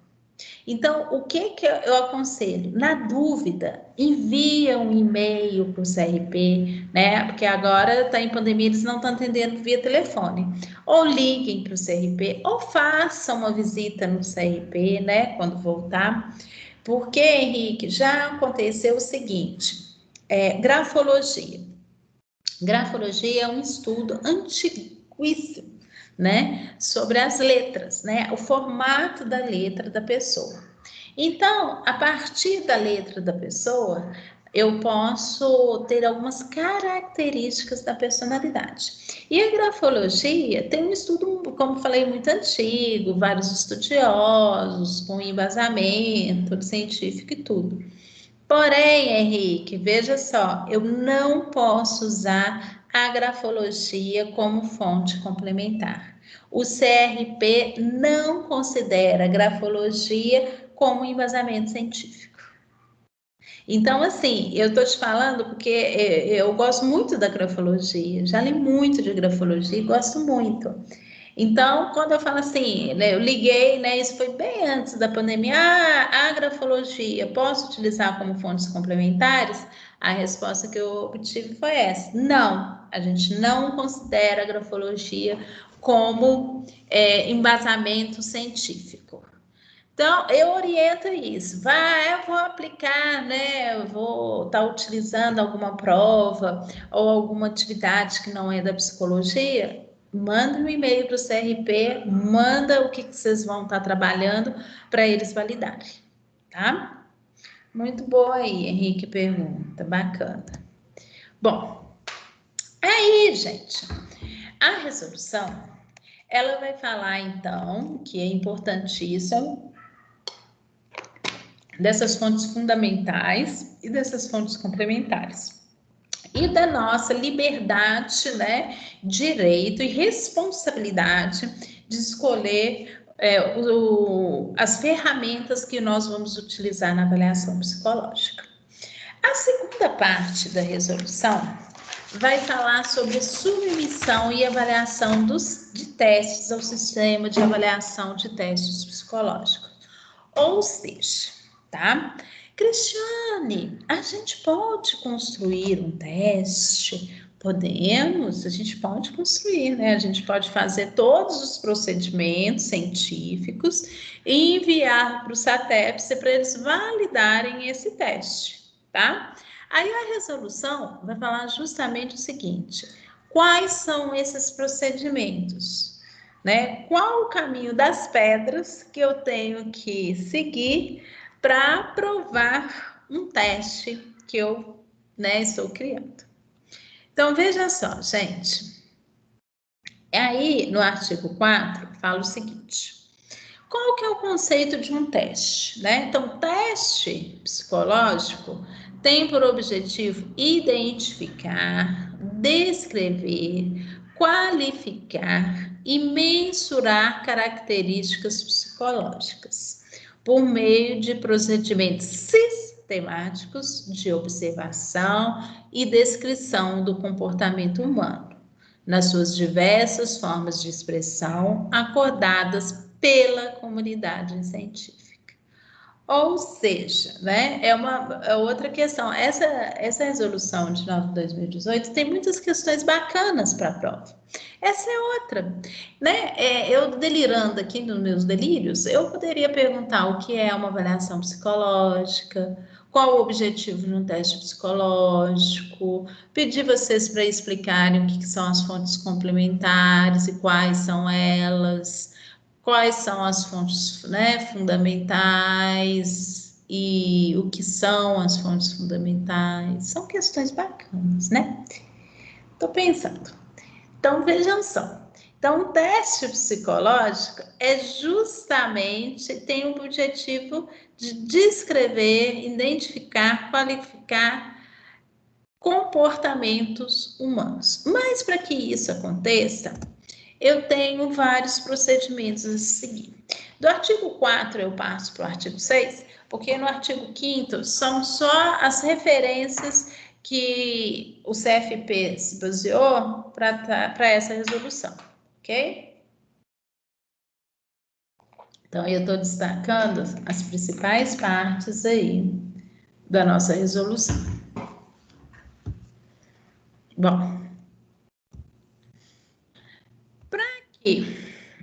Então, o que eu aconselho? Na dúvida, envia um e-mail para o CRP, né? Porque agora está em pandemia, eles não estão atendendo via telefone. Ou liguem para o CRP, ou façam uma visita no CRP, né? Quando voltar. Porque, Henrique, já aconteceu o seguinte: grafologia. Grafologia é um estudo antiquíssimo, né, sobre as letras, né, o formato da letra da pessoa. Então, a partir da letra da pessoa, eu posso ter algumas características da personalidade. E a grafologia tem um estudo, como falei, muito antigo, vários estudiosos, com embasamento científico e tudo. Porém, Henrique, veja só, eu não posso usar a grafologia como fonte complementar. O CRP não considera a grafologia como embasamento científico. Então, assim, eu estou te falando porque eu gosto muito da grafologia, já li muito de grafologia e gosto muito. Então, quando eu falo assim, né, eu liguei, né, isso foi bem antes da pandemia, a grafologia, posso utilizar como fontes complementares? A resposta que eu obtive foi essa: não, a gente não considera a grafologia como embasamento científico. Então, eu oriento isso. Eu vou aplicar, né? Eu vou estar utilizando alguma prova ou alguma atividade que não é da psicologia. Manda um e-mail para o CRP, manda o que vocês vão estar trabalhando para eles validarem, tá? Muito boa aí, Henrique pergunta, bacana. Bom, aí, gente, a resolução, ela vai falar, então, que é importantíssimo dessas fontes fundamentais e dessas fontes complementares. E da nossa liberdade, né, direito e responsabilidade de escolher as ferramentas que nós vamos utilizar na avaliação psicológica. A segunda parte da resolução vai falar sobre submissão e avaliação de testes ao sistema de avaliação de testes psicológicos. Ou seja, tá? Cristiane, a gente pode construir um teste? Podemos, a gente pode construir, né? A gente pode fazer todos os procedimentos científicos e enviar para o SATEPS para eles validarem esse teste, tá? Aí a resolução vai falar justamente o seguinte: quais são esses procedimentos, né? Qual o caminho das pedras que eu tenho que seguir para aprovar um teste que eu, né, estou criando. Então, veja só, gente. Aí, no artigo 4, fala o seguinte: qual que é o conceito de um teste, né? Então, teste psicológico tem por objetivo identificar, descrever, qualificar e mensurar características psicológicas por meio de procedimentos sistemáticos de observação e descrição do comportamento humano, nas suas diversas formas de expressão acordadas pela comunidade científica. Ou seja, né, é outra questão. Essa resolução de 9 de 2018 tem muitas questões bacanas para a prova. Essa é outra, né? Eu delirando aqui nos meus delírios, eu poderia perguntar o que é uma avaliação psicológica, qual o objetivo de um teste psicológico, pedir vocês para explicarem o que são as fontes complementares e quais são elas, quais são as fontes, né, fundamentais e o que são as fontes fundamentais. São questões bacanas, né? Estou pensando. Então, vejam só. Então, o teste psicológico tem o objetivo de descrever, identificar, qualificar comportamentos humanos. Mas, para que isso aconteça, eu tenho vários procedimentos a seguir. Do artigo 4 eu passo para o artigo 6, porque no artigo 5º são só as referências que o CFP se baseou para essa resolução, ok? Então, eu estou destacando as principais partes aí da nossa resolução. Bom, para que,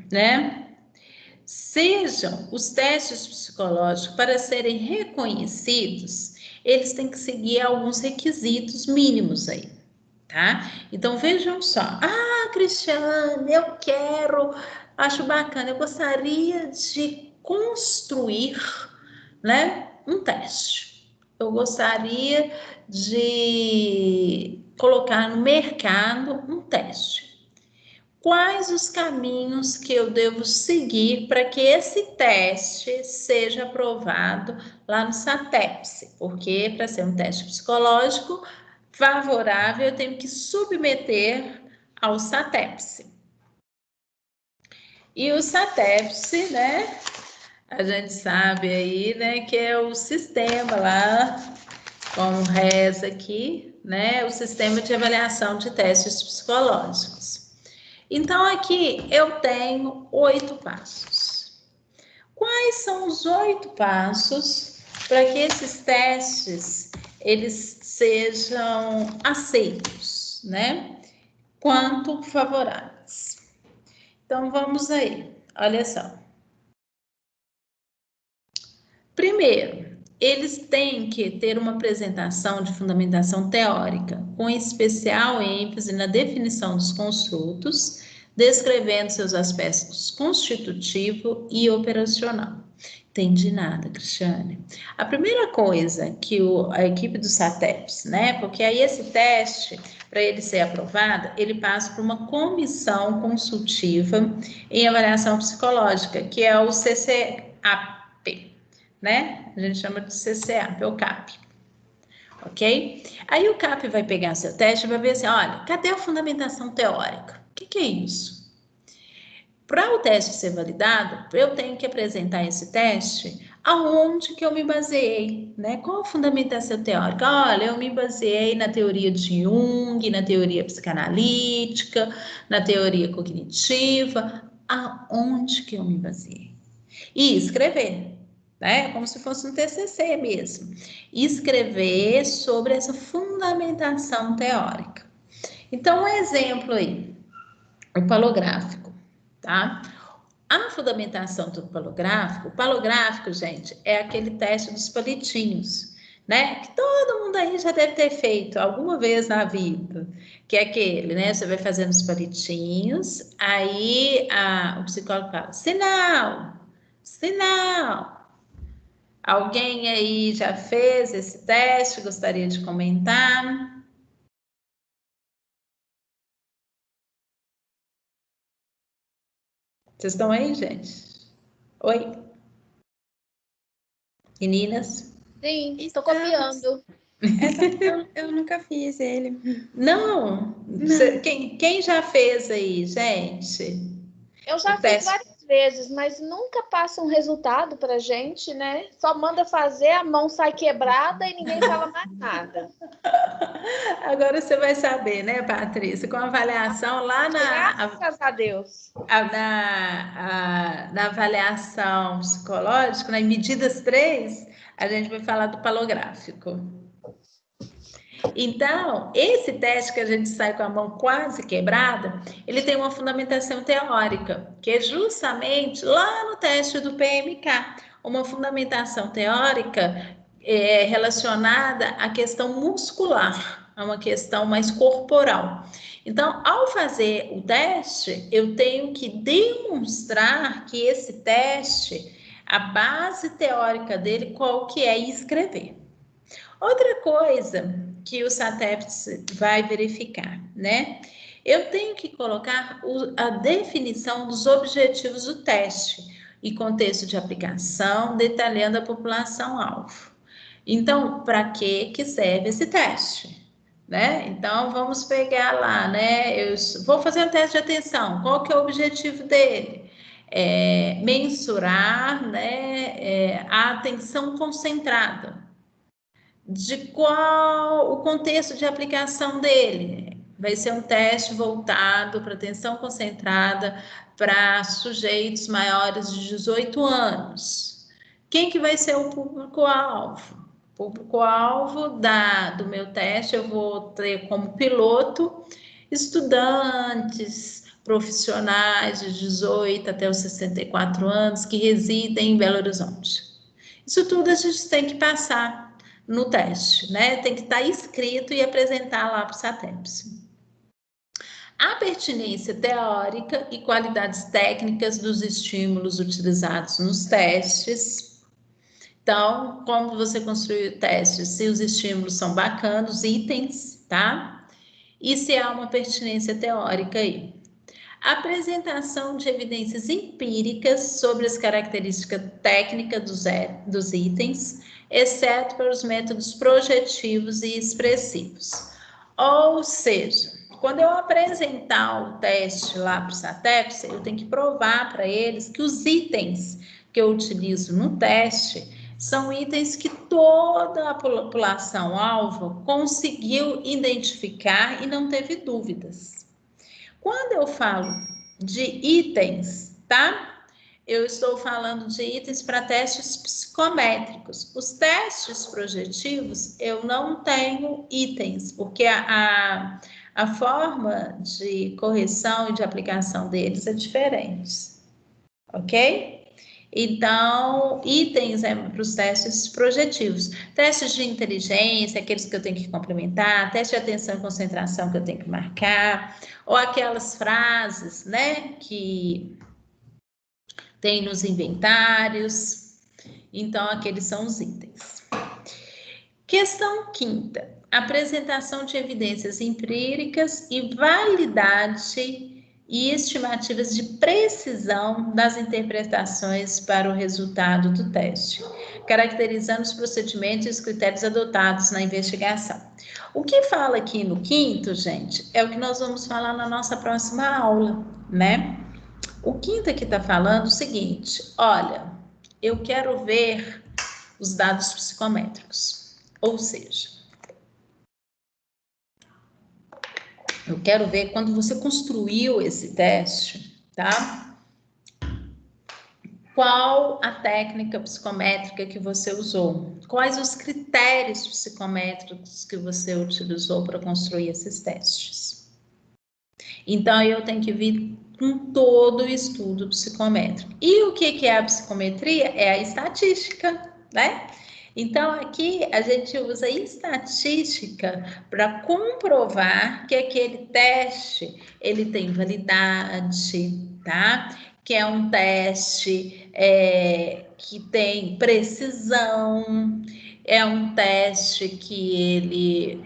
né, sejam os testes psicológicos para serem reconhecidos, eles têm que seguir alguns requisitos mínimos aí, tá? Então, vejam só. Ah, Cristiane, acho bacana, eu gostaria de construir, né, um teste. Eu gostaria de colocar no mercado um teste. Quais os caminhos que eu devo seguir para que esse teste seja aprovado lá no SATEPS? Porque para ser um teste psicológico favorável, eu tenho que submeter ao SATEPS. E o SATEPS, né, a gente sabe aí, né, que é o sistema lá, como reza aqui, né, o sistema de avaliação de testes psicológicos. Então, aqui eu tenho 8 passos. Quais são os 8 passos para que esses testes eles sejam aceitos, né? Quanto favoráveis. Então, vamos aí. Olha só. Primeiro, eles têm que ter uma apresentação de fundamentação teórica, com especial ênfase na definição dos construtos, descrevendo seus aspectos constitutivo e operacional. Entendi nada, Cristiane. A primeira coisa que a equipe do SATEPS, né? Porque aí esse teste, para ele ser aprovado, ele passa por uma comissão consultiva em avaliação psicológica, que é o CCAP, né? A gente chama de CCAP, ou CAP. Ok? Aí o CAP vai pegar seu teste e vai ver assim, olha, cadê a fundamentação teórica? O que é isso? Para o teste ser validado, eu tenho que apresentar esse teste Aonde que eu me baseei, né? Qual a fundamentação teórica? Olha, eu me baseei na teoria de Jung, na teoria psicanalítica, na teoria cognitiva. Aonde que eu me baseei? E escrever, né? Como se fosse um TCC mesmo. Escrever sobre essa fundamentação teórica. Então, um exemplo aí, o palográfico, tá? A fundamentação do palográfico, o palográfico, gente, é aquele teste dos palitinhos, né? Que todo mundo aí já deve ter feito alguma vez na vida, que é aquele, né? Você vai fazendo os palitinhos, aí o psicólogo fala, sinal, sinal. Alguém aí já fez esse teste? Gostaria de comentar? Vocês estão aí, gente? Oi? Meninas? Sim, estou copiando. Eu nunca fiz ele. Não? Quem já fez aí, gente? Eu já fiz várias vezes, mas nunca passa um resultado pra gente, né? Só manda fazer, a mão sai quebrada e ninguém fala mais nada. Agora você vai saber, né, Patrícia? Com a avaliação lá Graças a Deus. Na avaliação psicológica, em medidas 3, a gente vai falar do palográfico. Então, esse teste que a gente sai com a mão quase quebrada, ele tem uma fundamentação teórica, que é justamente lá no teste do PMK, uma fundamentação teórica relacionada à questão muscular, a uma questão mais corporal. Então, ao fazer o teste, eu tenho que demonstrar que esse teste, a base teórica dele, qual que é, e escrever. Outra coisa que o SATEPS vai verificar, né? Eu tenho que colocar a definição dos objetivos do teste e contexto de aplicação, detalhando a população-alvo. Então, para que serve esse teste? Né? Então, vamos pegar lá, né? Eu vou fazer um teste de atenção. Qual que é o objetivo dele? Mensurar, né, a atenção concentrada. De qual o contexto de aplicação dele? Vai ser um teste voltado para atenção concentrada para sujeitos maiores de 18 anos. Quem que vai ser o público-alvo? O público-alvo do meu teste, eu vou ter como piloto estudantes, profissionais de 18 até os 64 anos que residem em Belo Horizonte. Isso tudo a gente tem que passar no teste, né? Tem que estar escrito e apresentar lá para o SATEPS. A pertinência teórica e qualidades técnicas dos estímulos utilizados nos testes. Então, como você construiu o teste? Se os estímulos são bacanas, itens, tá? E se há uma pertinência teórica aí. Apresentação de evidências empíricas sobre as características técnicas dos itens, exceto para os métodos projetivos e expressivos. Ou seja, quando eu apresentar o teste lá para o SATEPS, eu tenho que provar para eles que os itens que eu utilizo no teste são itens que toda a população-alvo conseguiu identificar e não teve dúvidas. Quando eu falo de itens, tá? Eu estou falando de itens para testes psicométricos. Os testes projetivos, eu não tenho itens, porque a forma de correção e de aplicação deles é diferente, ok? Então, itens para os testes projetivos. Testes de inteligência, aqueles que eu tenho que complementar, teste de atenção e concentração que eu tenho que marcar, ou aquelas frases, né, que tem nos inventários. Então, aqueles são os itens. Questão 5ª. Apresentação de evidências empíricas e validade e estimativas de precisão das interpretações para o resultado do teste, caracterizando os procedimentos e os critérios adotados na investigação. O que fala aqui no 5º, gente, é o que nós vamos falar na nossa próxima aula, né? O 5º aqui está falando o seguinte, olha, eu quero ver os dados psicométricos. Ou seja, eu quero ver quando você construiu esse teste, tá? Qual a técnica psicométrica que você usou? Quais os critérios psicométricos que você utilizou para construir esses testes? Então, eu tenho que vir com todo o estudo psicométrico. E o que é a psicometria? É a estatística, né? Então, aqui a gente usa estatística para comprovar que aquele teste, ele tem validade, tá? Que é um teste que tem precisão, é um teste que ele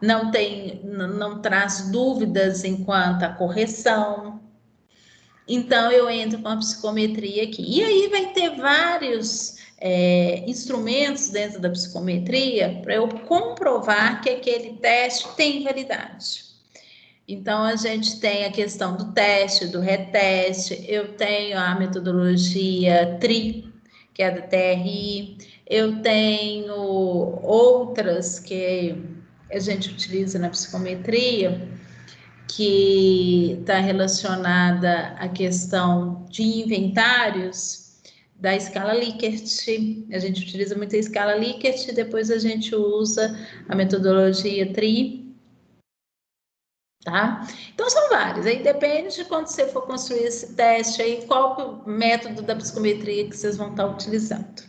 não traz dúvidas enquanto a correção. Então, eu entro com a psicometria aqui. E aí vai ter vários instrumentos dentro da psicometria para eu comprovar que aquele teste tem validade. Então, a gente tem a questão do teste, do reteste, eu tenho a metodologia TRI, que é da TRI, eu tenho outras que a gente utiliza na psicometria, que está relacionada à questão de inventários da escala Likert. A gente utiliza muito a escala Likert, depois a gente usa a metodologia TRI, tá? Então, são vários. Aí depende de quando você for construir esse teste, aí qual o método da psicometria que vocês vão estar utilizando.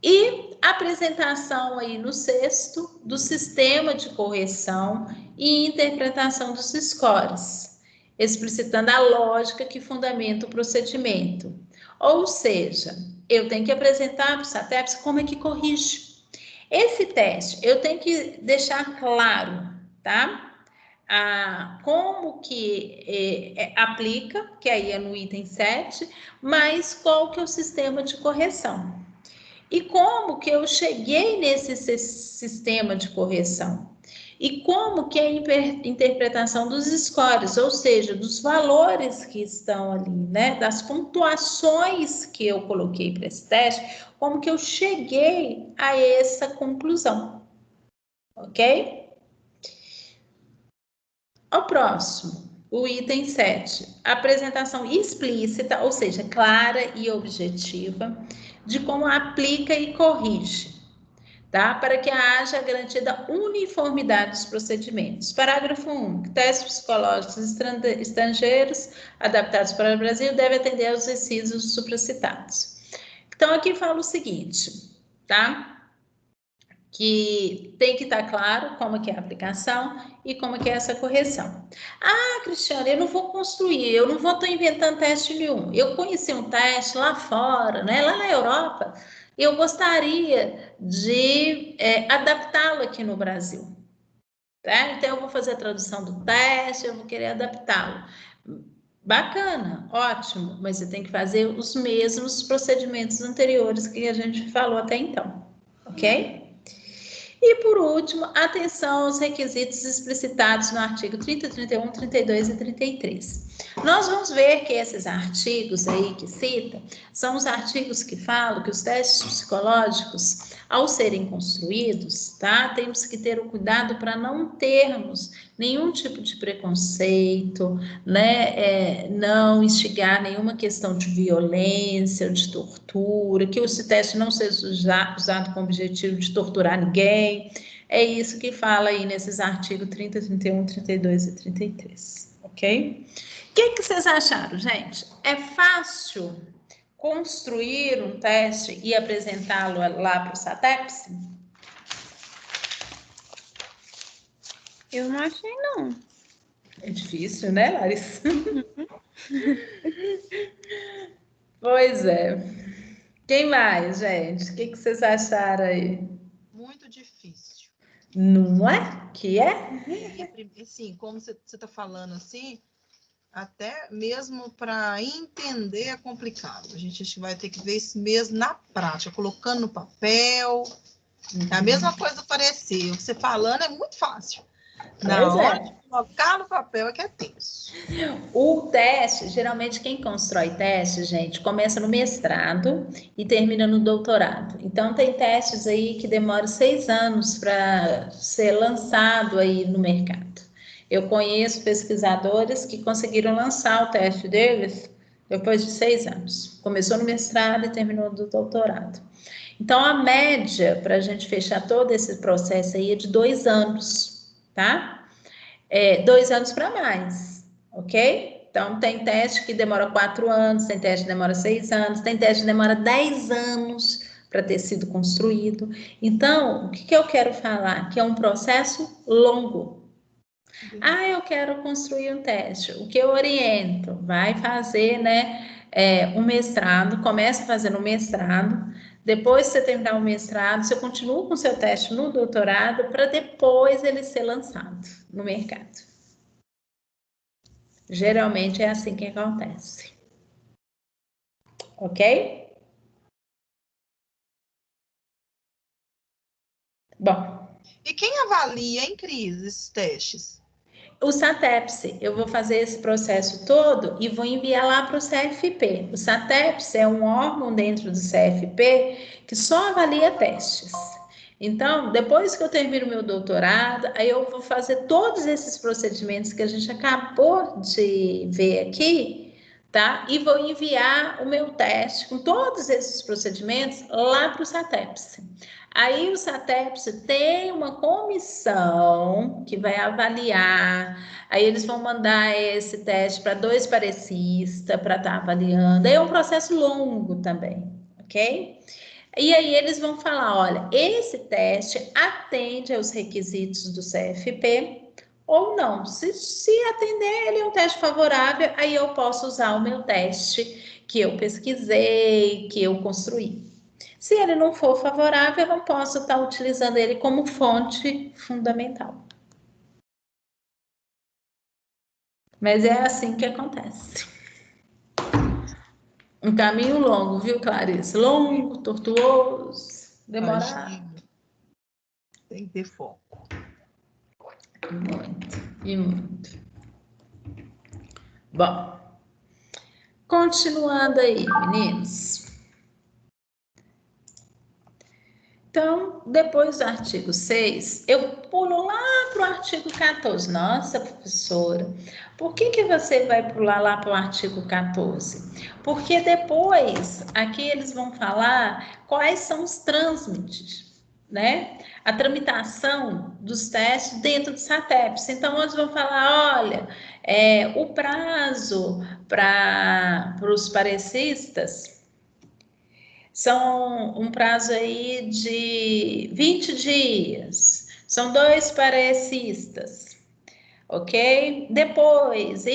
E a apresentação aí no sexto do sistema de correção e interpretação dos scores, explicitando a lógica que fundamenta o procedimento. Ou seja, eu tenho que apresentar para o SATEPS como é que corrige. Esse teste, eu tenho que deixar claro, tá? Como que aplica, que aí é no item 7, mas qual que é o sistema de correção. E como que eu cheguei nesse sistema de correção? E como que é a interpretação dos scores, ou seja, dos valores que estão ali, né? Das pontuações que eu coloquei para esse teste, como que eu cheguei a essa conclusão, ok? O próximo, o item 7, apresentação explícita, ou seja, clara e objetiva, de como aplica e corrige, tá? Para que haja garantida uniformidade dos procedimentos. Parágrafo 1. Testes psicológicos estrangeiros adaptados para o Brasil devem atender aos requisitos supracitados. Então, aqui fala o seguinte, tá? Que tem que estar claro como que é a aplicação e como que é essa correção. Ah, Cristiane, eu não vou construir, eu não vou estar inventando teste nenhum. Eu conheci um teste lá fora, né, lá na Europa, e eu gostaria de adaptá-lo aqui no Brasil. Tá? Então, eu vou fazer a tradução do teste, eu vou querer adaptá-lo. Bacana, ótimo, mas você tem que fazer os mesmos procedimentos anteriores que a gente falou até então, ok? E, por último, atenção aos requisitos explicitados no artigo 30, 31, 32 e 33. Nós vamos ver que esses artigos aí que cita são os artigos que falam que os testes psicológicos, ao serem construídos, tá? Temos que ter o cuidado para não termos nenhum tipo de preconceito, né? Não instigar nenhuma questão de violência, de tortura, que esse teste não seja usado com o objetivo de torturar ninguém. É isso que fala aí nesses artigos 30, 31, 32 e 33, ok? O que vocês acharam, gente? É fácil construir um teste e apresentá-lo lá para o SATEPS? Eu não achei, não. É difícil, né, Larissa? Pois é. Quem mais, gente? O que vocês acharam aí? Muito difícil. Não é? Que é? Assim, como você está falando assim, até mesmo para entender é complicado. A gente vai ter que ver isso mesmo na prática, colocando no papel. É a mesma coisa do parecer. Você falando é muito fácil. Na hora de colocar no papel é que é tenso. O teste, geralmente quem constrói teste, gente, começa no mestrado e termina no doutorado. Então, tem testes aí que demoram 6 anos para ser lançado aí no mercado. Eu conheço pesquisadores que conseguiram lançar o teste deles depois de 6 anos. Começou no mestrado e terminou no doutorado. Então, a média para a gente fechar todo esse processo aí é de 2 anos, tá? 2 anos para mais, ok? Então, tem teste que demora 4 anos, tem teste que demora 6 anos, tem teste que demora 10 anos para ter sido construído. Então, o que eu quero falar? Que é um processo longo. Eu quero construir um teste. O que eu oriento? Vai fazer, né, um mestrado, começa fazendo um mestrado. Depois que você terminar o mestrado, você continua com o seu teste no doutorado para depois ele ser lançado no mercado. Geralmente é assim que acontece. Ok? Bom. E quem avalia, em crise, esses testes? O SATEPS, eu vou fazer esse processo todo e vou enviar lá para o CFP. O SATEPS é um órgão dentro do CFP que só avalia testes. Então, depois que eu termino meu doutorado, aí eu vou fazer todos esses procedimentos que a gente acabou de ver aqui, tá? E vou enviar o meu teste com todos esses procedimentos lá para o SATEPS. Aí o SATEPS tem uma comissão que vai avaliar, aí eles vão mandar esse teste para 2 parecistas para estar avaliando. Aí é um processo longo também, ok? E aí eles vão falar, olha, esse teste atende aos requisitos do CFP ou não. Se atender, ele é um teste favorável, aí eu posso usar o meu teste que eu pesquisei, que eu construí. Se ele não for favorável, eu não posso estar utilizando ele como fonte fundamental. Mas é assim que acontece. Um caminho longo, viu, Clarice? Longo, tortuoso, demorado. Imagina. Tem que ter foco. Muito, e muito. Bom, continuando aí, meninos. Então, depois do artigo 6, eu pulo lá para o artigo 14. Nossa, professora, por que você vai pular lá para o artigo 14? Porque depois, aqui eles vão falar quais são os trâmites, né? A tramitação dos testes dentro do SATEPS. Então, nós vamos falar, olha, o prazo para os parecistas são um prazo aí de 20 dias. São 2 parecistas, ok? Depois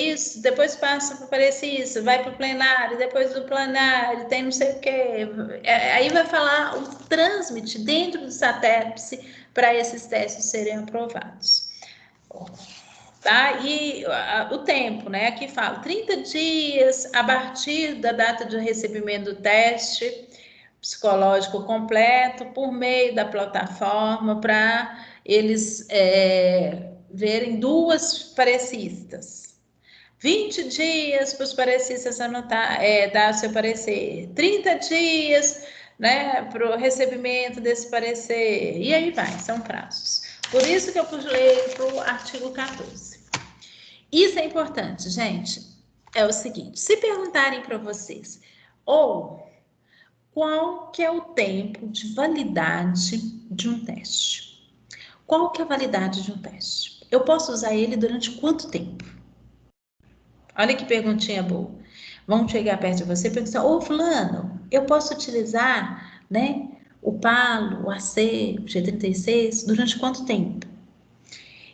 passa para o parecista, vai para o plenário, depois do plenário tem não sei o quê. Aí vai falar o trâmite dentro do SATEPS para esses testes serem aprovados. Tá? E o tempo, né? Aqui fala 30 dias a partir da data de recebimento do teste psicológico completo por meio da plataforma para eles verem 2 parecistas. 20 dias para os parecistas anotar, dar seu parecer. 30 dias, né, para o recebimento desse parecer. E aí vai, são prazos. Por isso que eu pulei para o artigo 14. Isso é importante, gente. É o seguinte, se perguntarem para vocês, qual que é o tempo de validade de um teste? Qual que é a validade de um teste? Eu posso usar ele durante quanto tempo? Olha que perguntinha boa. Vão chegar perto de você e perguntar, fulano, eu posso utilizar, né, o PALO, o AC, o G36, durante quanto tempo?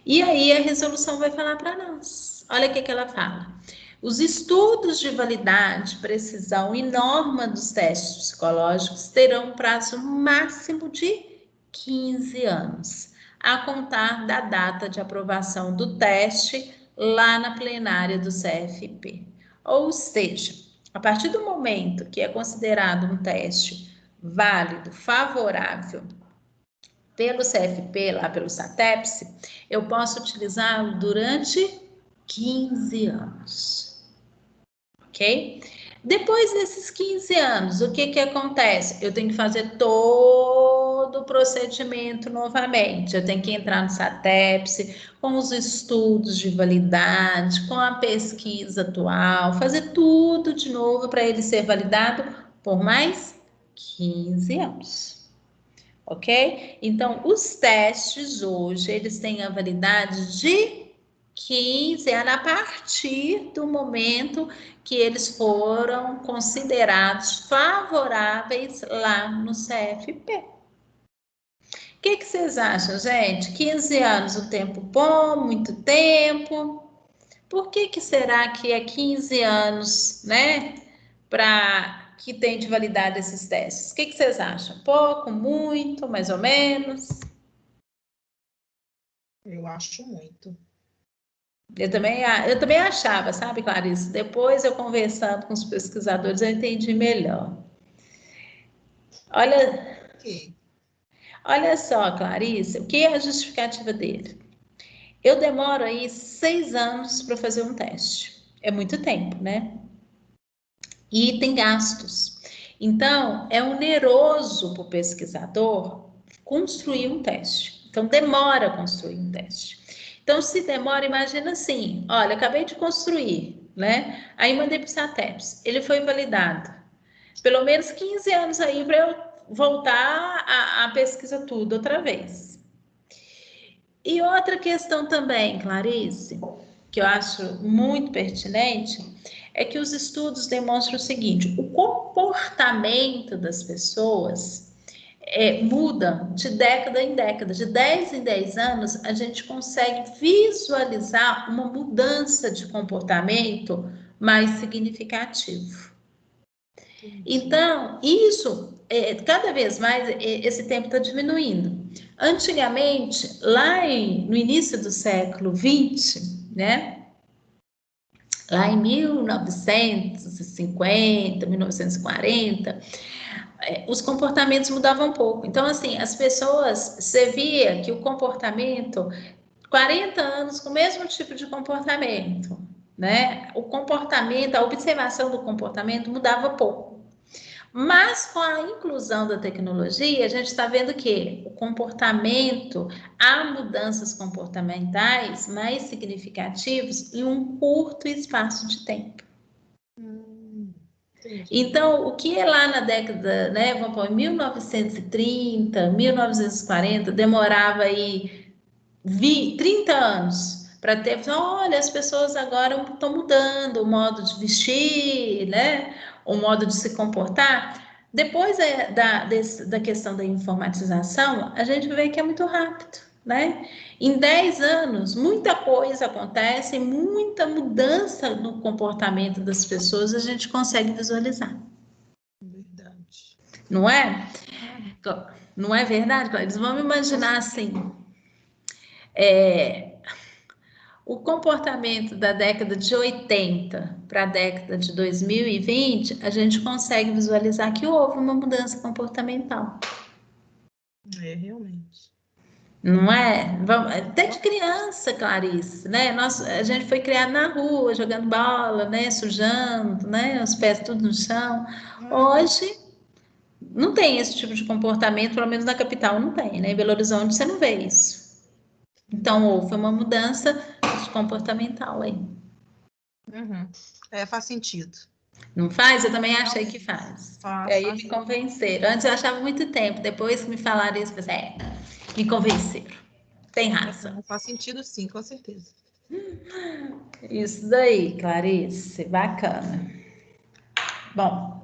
E aí a resolução vai falar para nós. Olha o que ela fala. Os estudos de validade, precisão e norma dos testes psicológicos terão um prazo máximo de 15 anos, a contar da data de aprovação do teste lá na plenária do CFP. Ou seja, a partir do momento que é considerado um teste válido, favorável, pelo CFP, lá pelo SATEPS, eu posso utilizá-lo durante 15 anos, ok? Depois desses 15 anos, o que acontece? Eu tenho que fazer todo o procedimento novamente. Eu tenho que entrar no SATEPS, com os estudos de validade, com a pesquisa atual, fazer tudo de novo para ele ser validado por mais 15 anos. Ok? Então, os testes hoje, eles têm a validade de 15 anos a partir do momento que eles foram considerados favoráveis lá no CFP. O que vocês acham, gente? 15 anos, um tempo bom, muito tempo. Por que será que é 15 anos, né? Para que tem de validade esses testes? O que vocês acham? Pouco, muito, mais ou menos? Eu acho muito. Eu também achava, sabe, Clarice? Depois eu conversando com os pesquisadores, eu entendi melhor. Olha só, Clarice, o que é a justificativa dele? Eu demoro aí 6 anos para fazer um teste. É muito tempo, né? E tem gastos. Então, é oneroso para o pesquisador construir um teste. Então, demora a construir um teste. Então, se demora, imagina assim, olha, acabei de construir, né? Aí mandei para o SATEPS, ele foi validado. Pelo menos 15 anos aí para eu voltar a pesquisa tudo outra vez. E outra questão também, Clarice, que eu acho muito pertinente, é que os estudos demonstram o seguinte: o comportamento das pessoas muda de década em década, de 10 em 10 anos, a gente consegue visualizar uma mudança de comportamento mais significativo. Então, isso, cada vez mais, esse tempo está diminuindo. Antigamente, lá no início do século XX, né? Lá em 1950, 1940, os comportamentos mudavam um pouco. Então, assim, as pessoas, você via que o comportamento, 40 anos com o mesmo tipo de comportamento, né? O comportamento, a observação do comportamento mudava pouco. Mas com a inclusão da tecnologia, a gente está vendo que o comportamento, há mudanças comportamentais mais significativas em um curto espaço de tempo. Então, o que é lá na década, né, vamos pôr, 1930, 1940, demorava aí 30 anos para ter, olha, as pessoas agora estão mudando o modo de vestir, né, o modo de se comportar. Depois da questão da informatização, a gente vê que é muito rápido, né? Em 10 anos, muita coisa acontece, muita mudança no comportamento das pessoas a gente consegue visualizar. Verdade. Não é? Não é verdade, Clarice? Vamos imaginar assim, o comportamento da década de 80 para a década de 2020, a gente consegue visualizar que houve uma mudança comportamental. Realmente. Não é? Até de criança, Clarice, né? A gente foi criado na rua, jogando bola, né? Sujando, né? Os pés tudo no chão. Hoje, não tem esse tipo de comportamento, pelo menos na capital não tem, né? Em Belo Horizonte você não vê isso. Então, houve uma mudança comportamental aí. Faz sentido. Não faz? Eu também achei que faz. Aí me convenceram. Antes eu achava muito tempo, depois que me falaram isso, eu pensei, me convenceram. Tem razão. Faz sentido sim, com certeza. Isso daí, Clarice, bacana. Bom.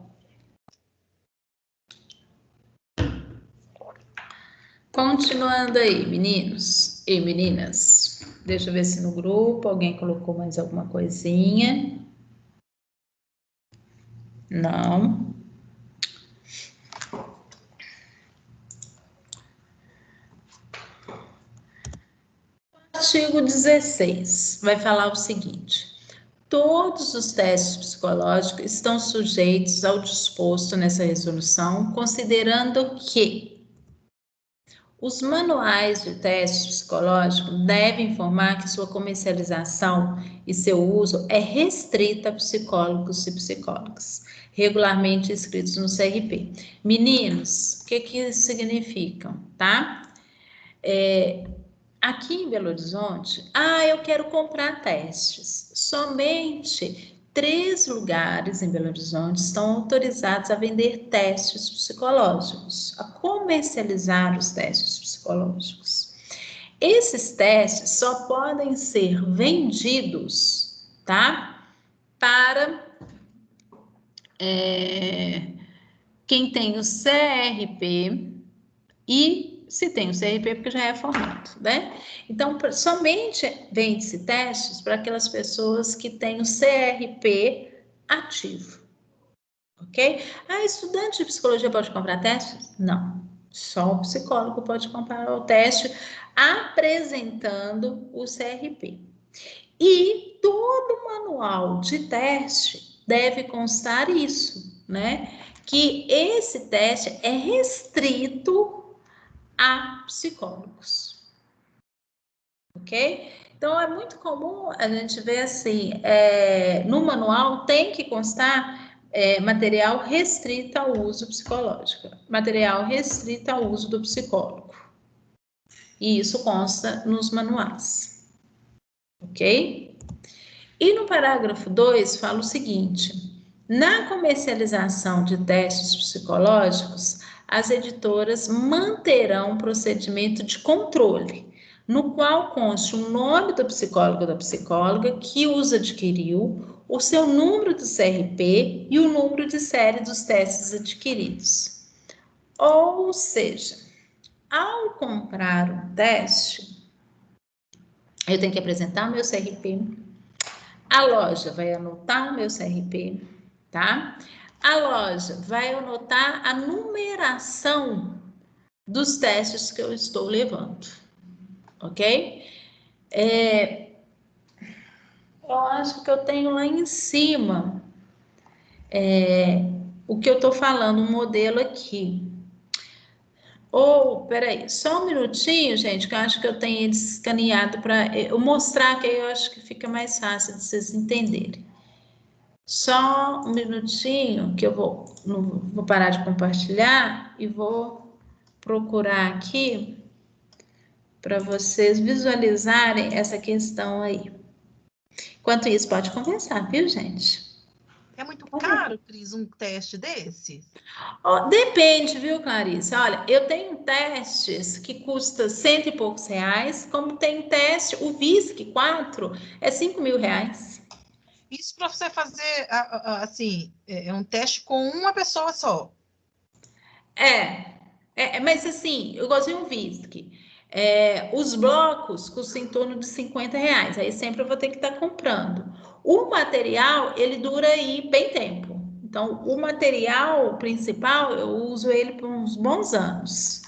Continuando aí, meninos e meninas. Deixa eu ver se no grupo alguém colocou mais alguma coisinha. Não. Artigo 16 vai falar o seguinte: todos os testes psicológicos estão sujeitos ao disposto nessa resolução, considerando que Os manuais de teste psicológico devem informar que sua comercialização e seu uso é restrita a psicólogos e psicólogas, regularmente inscritos no CRP. Meninos, o que isso significa, tá? Aqui em Belo Horizonte, eu quero comprar testes. Somente 3 lugares em Belo Horizonte estão autorizados a vender testes psicológicos, a comercializar os testes psicológicos. Esses testes só podem ser vendidos, tá? Para quem tem o CRP e se tem o CRP, porque já é formado, né? Então, somente vende-se testes para aquelas pessoas que têm o CRP ativo, ok? Estudante de psicologia pode comprar testes? Não, só o psicólogo pode comprar o teste apresentando o CRP. E todo manual de teste deve constar isso, né? Que esse teste é restrito a psicólogos, ok? Então, é muito comum a gente ver assim, no manual tem que constar material restrito ao uso psicológico, material restrito ao uso do psicólogo. E isso consta nos manuais, ok? E no parágrafo 2 fala o seguinte: na comercialização de testes psicológicos, as editoras manterão um procedimento de controle, no qual conste o nome do psicólogo ou da psicóloga que os adquiriu, o seu número do CRP e o número de série dos testes adquiridos. Ou seja, ao comprar um teste, eu tenho que apresentar o meu CRP, a loja vai anotar o meu CRP, tá? A loja vai anotar a numeração dos testes que eu estou levando, ok? Eu acho que eu tenho lá em cima o que eu estou falando, um modelo aqui. Peraí, só um minutinho, gente, que eu acho que eu tenho ele escaneado para eu mostrar, que aí eu acho que fica mais fácil de vocês entenderem. Só um minutinho que eu vou parar de compartilhar e vou procurar aqui para vocês visualizarem essa questão aí. Enquanto isso, pode conversar, viu, gente? É muito caro, Cris, um teste desse? Depende, viu, Clarice? Olha, eu tenho testes que custa R$100 e poucos, como tem teste, o VISC 4 é R$5.000. Isso para você fazer, assim, é um teste com uma pessoa só. Mas assim, eu gosto de um VISC. Os blocos custam em torno de R$50. Aí sempre eu vou ter que estar comprando. O material, ele dura aí bem tempo. Então, o material principal, eu uso ele por uns bons anos.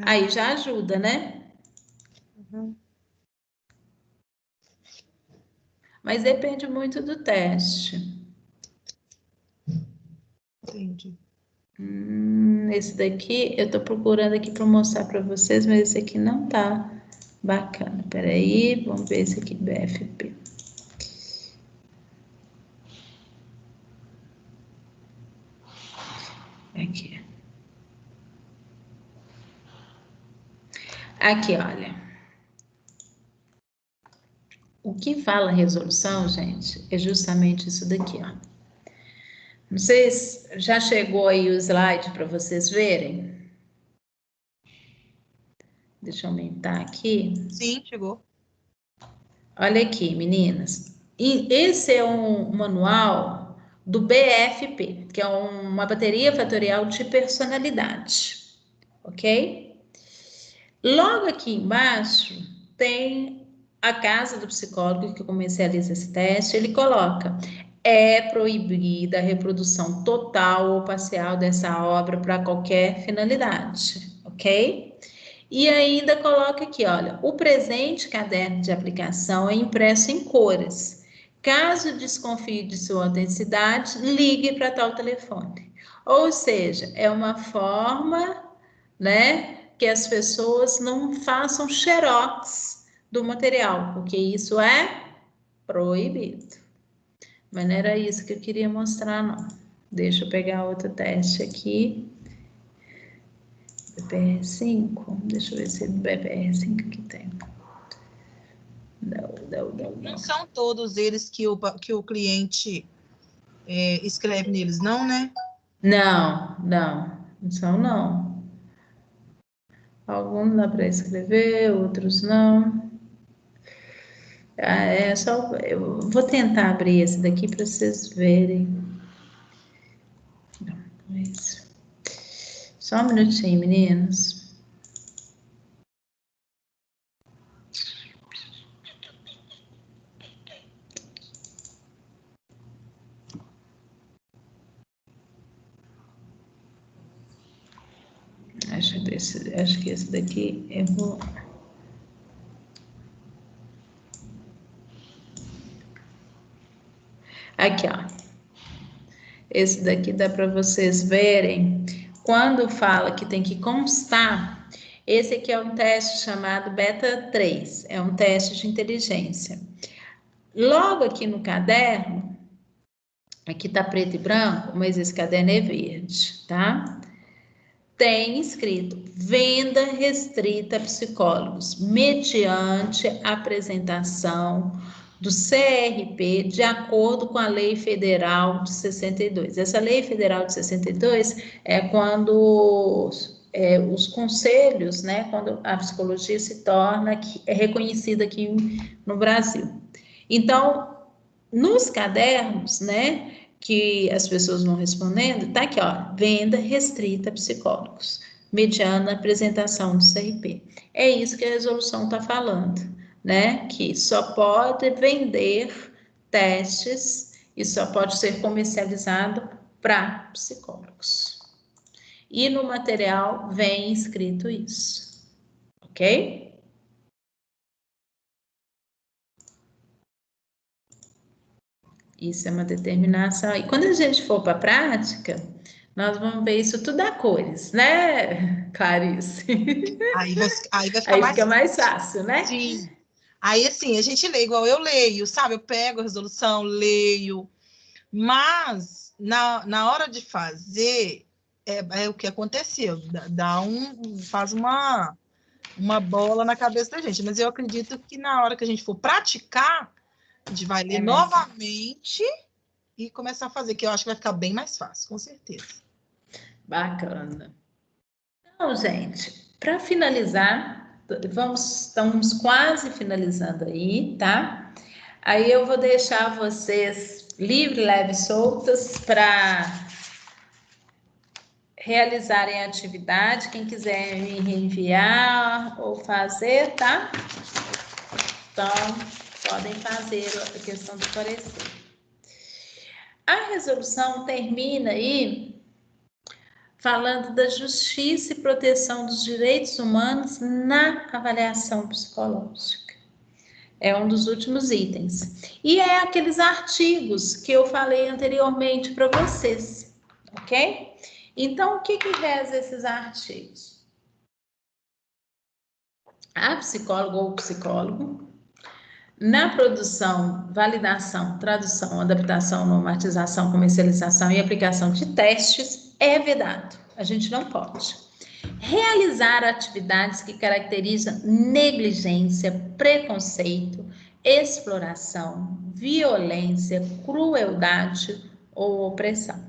Aí já ajuda, né? Uhum. Mas depende muito do teste. Entendi. Esse daqui, eu tô procurando aqui para mostrar para vocês, mas esse aqui não tá bacana. Peraí, vamos ver esse aqui, BFP. Aqui. Aqui, olha. O que fala a resolução, gente, é justamente isso daqui, ó. Não sei se já chegou aí o slide para vocês verem. Deixa eu aumentar aqui. Sim, chegou. Olha aqui, meninas. E esse é um manual do BFP, que é uma bateria fatorial de personalidade, ok? Logo aqui embaixo tem a casa do psicólogo que comercializa esse teste. Ele coloca: é proibida a reprodução total ou parcial dessa obra para qualquer finalidade, ok? E ainda coloca aqui, olha, o presente caderno de aplicação é impresso em cores. Caso desconfie de sua autenticidade, ligue para tal telefone. Ou seja, é uma forma, né, que as pessoas não façam xerox do material, porque isso é proibido. Mas não era isso que eu queria mostrar, não. Deixa eu pegar outro teste aqui. BPR5, deixa eu ver se é do BPR5 que tem. Não são todos eles que o cliente escreve neles, não, né? Não são não. Alguns dá para escrever, outros não. Eu vou tentar abrir esse daqui para vocês verem. Não é isso. Só um minutinho, meninos. Acho que esse daqui eu vou... Aqui, ó. Esse daqui dá para vocês verem. Quando fala que tem que constar, esse aqui é um teste chamado Beta 3. É um teste de inteligência. Logo aqui no caderno, aqui tá preto e branco, mas esse caderno é verde, tá? Tem escrito venda restrita a psicólogos, mediante apresentação do CRP de acordo com a Lei Federal de 62. Essa Lei Federal de 62 é quando os conselhos, né, quando a psicologia se torna reconhecida aqui no Brasil. Então, nos cadernos, né, que as pessoas vão respondendo, tá aqui, ó, venda restrita a psicólogos, mediante a apresentação do CRP. É isso que a resolução está falando, né, que só pode vender testes e só pode ser comercializado para psicólogos. E no material vem escrito isso, ok? Isso é uma determinação. E quando a gente for para a prática, nós vamos ver isso tudo a cores, né, Clarice? Aí vai ficar aí fica mais fácil, né? Sim. Aí, assim, a gente lê igual eu leio, sabe? Eu pego a resolução, leio. Mas, na hora de fazer, é o que aconteceu. Faz uma bola na cabeça da gente. Mas eu acredito que na hora que a gente for praticar, a gente vai ler novamente e começar a fazer, que eu acho que vai ficar bem mais fácil, com certeza. Bacana. Então, gente, para finalizar, estamos quase finalizando aí, tá? Aí eu vou deixar vocês livre, leve, soltas para realizarem a atividade. Quem quiser me reenviar ou fazer, tá? Então, podem fazer a questão do parecer. A resolução termina aí falando da justiça e proteção dos direitos humanos na avaliação psicológica. É um dos últimos itens. E é aqueles artigos que eu falei anteriormente para vocês, ok? Então, o que reza esses artigos? A psicóloga ou psicólogo, na produção, validação, tradução, adaptação, normatização, comercialização e aplicação de testes é vedado. A gente não pode. Realizar atividades que caracterizam negligência, preconceito, exploração, violência, crueldade ou opressão.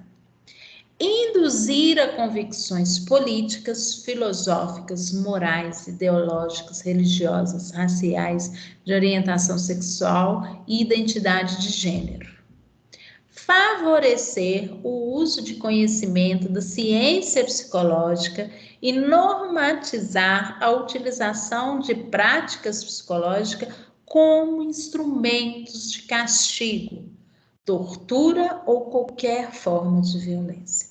Induzir a convicções políticas, filosóficas, morais, ideológicas, religiosas, raciais, de orientação sexual e identidade de gênero. Favorecer o uso de conhecimento da ciência psicológica e normatizar a utilização de práticas psicológicas como instrumentos de castigo, tortura ou qualquer forma de violência.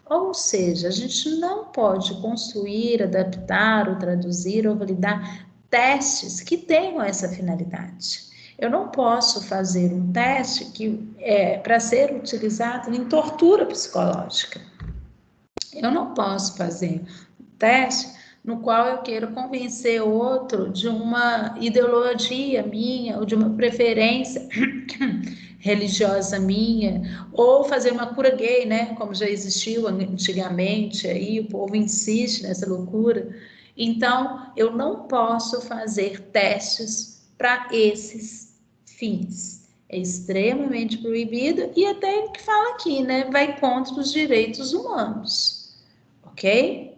Ou seja, a gente não pode construir, adaptar, ou traduzir, ou validar testes que tenham essa finalidade. Eu não posso fazer um teste que é para ser utilizado em tortura psicológica. Eu não posso fazer um teste no qual eu quero convencer outro de uma ideologia minha ou de uma preferência religiosa minha, ou fazer uma cura gay, né? Como já existiu antigamente, aí o povo insiste nessa loucura. Então, eu não posso fazer testes para esses fins. É extremamente proibido e até o que fala aqui, né? Vai contra os direitos humanos, ok?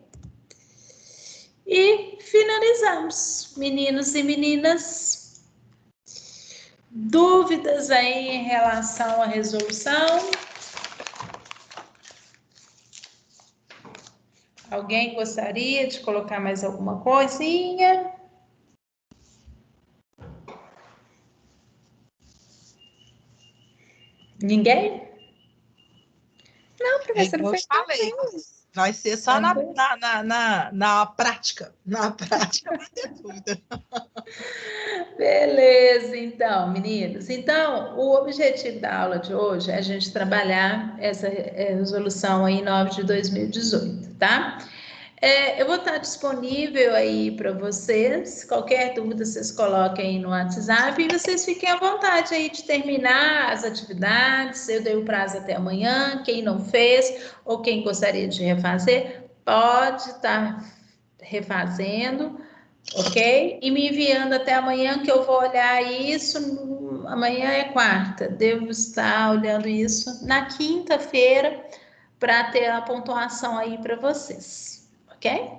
E finalizamos, meninos e meninas. Dúvidas aí em relação à resolução? Alguém gostaria de colocar mais alguma coisinha? Ninguém? Não, professora, eu falei. Vai ser só na prática. Na prática vai ter dúvida. Beleza, então, meninos. Então, o objetivo da aula de hoje é a gente trabalhar essa resolução aí 9 de 2018, tá? Eu vou estar disponível aí para vocês. Qualquer dúvida, vocês coloquem aí no WhatsApp e vocês fiquem à vontade aí de terminar as atividades. Eu dei o prazo até amanhã. Quem não fez ou quem gostaria de refazer, pode estar refazendo, ok? E me enviando até amanhã, que eu vou olhar isso. Amanhã é quarta, devo estar olhando isso na quinta-feira para ter a pontuação aí para vocês. Ok?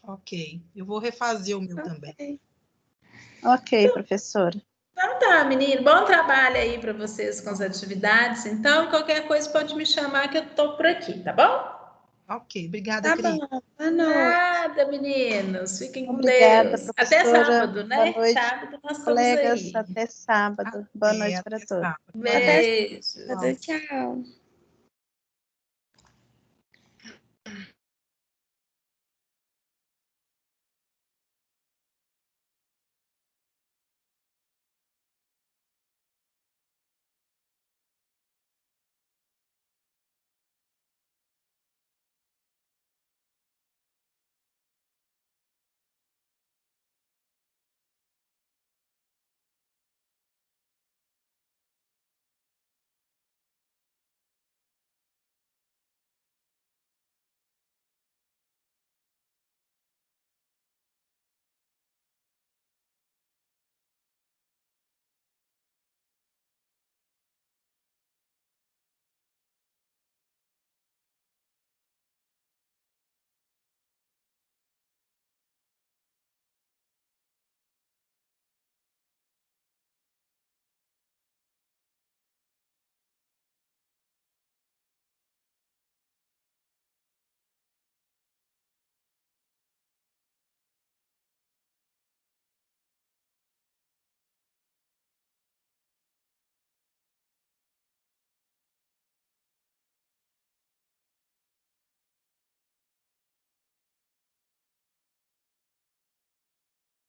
Ok. Eu vou refazer o meu também. Ok, professora. Então tá, menino. Bom trabalho aí para vocês com as atividades. Então, qualquer coisa pode me chamar que eu tô por aqui, tá bom? Ok. Obrigada, Tá Cris. bom. Boa noite. Nada, meninos. Fiquem com Obrigada, Deus. Até professora. sábado, né? Boa noite, Sábado nós estamos colegas. aí. Até sábado. Boa noite para todos. Sábado. Até Beijo. sábado. Tchau.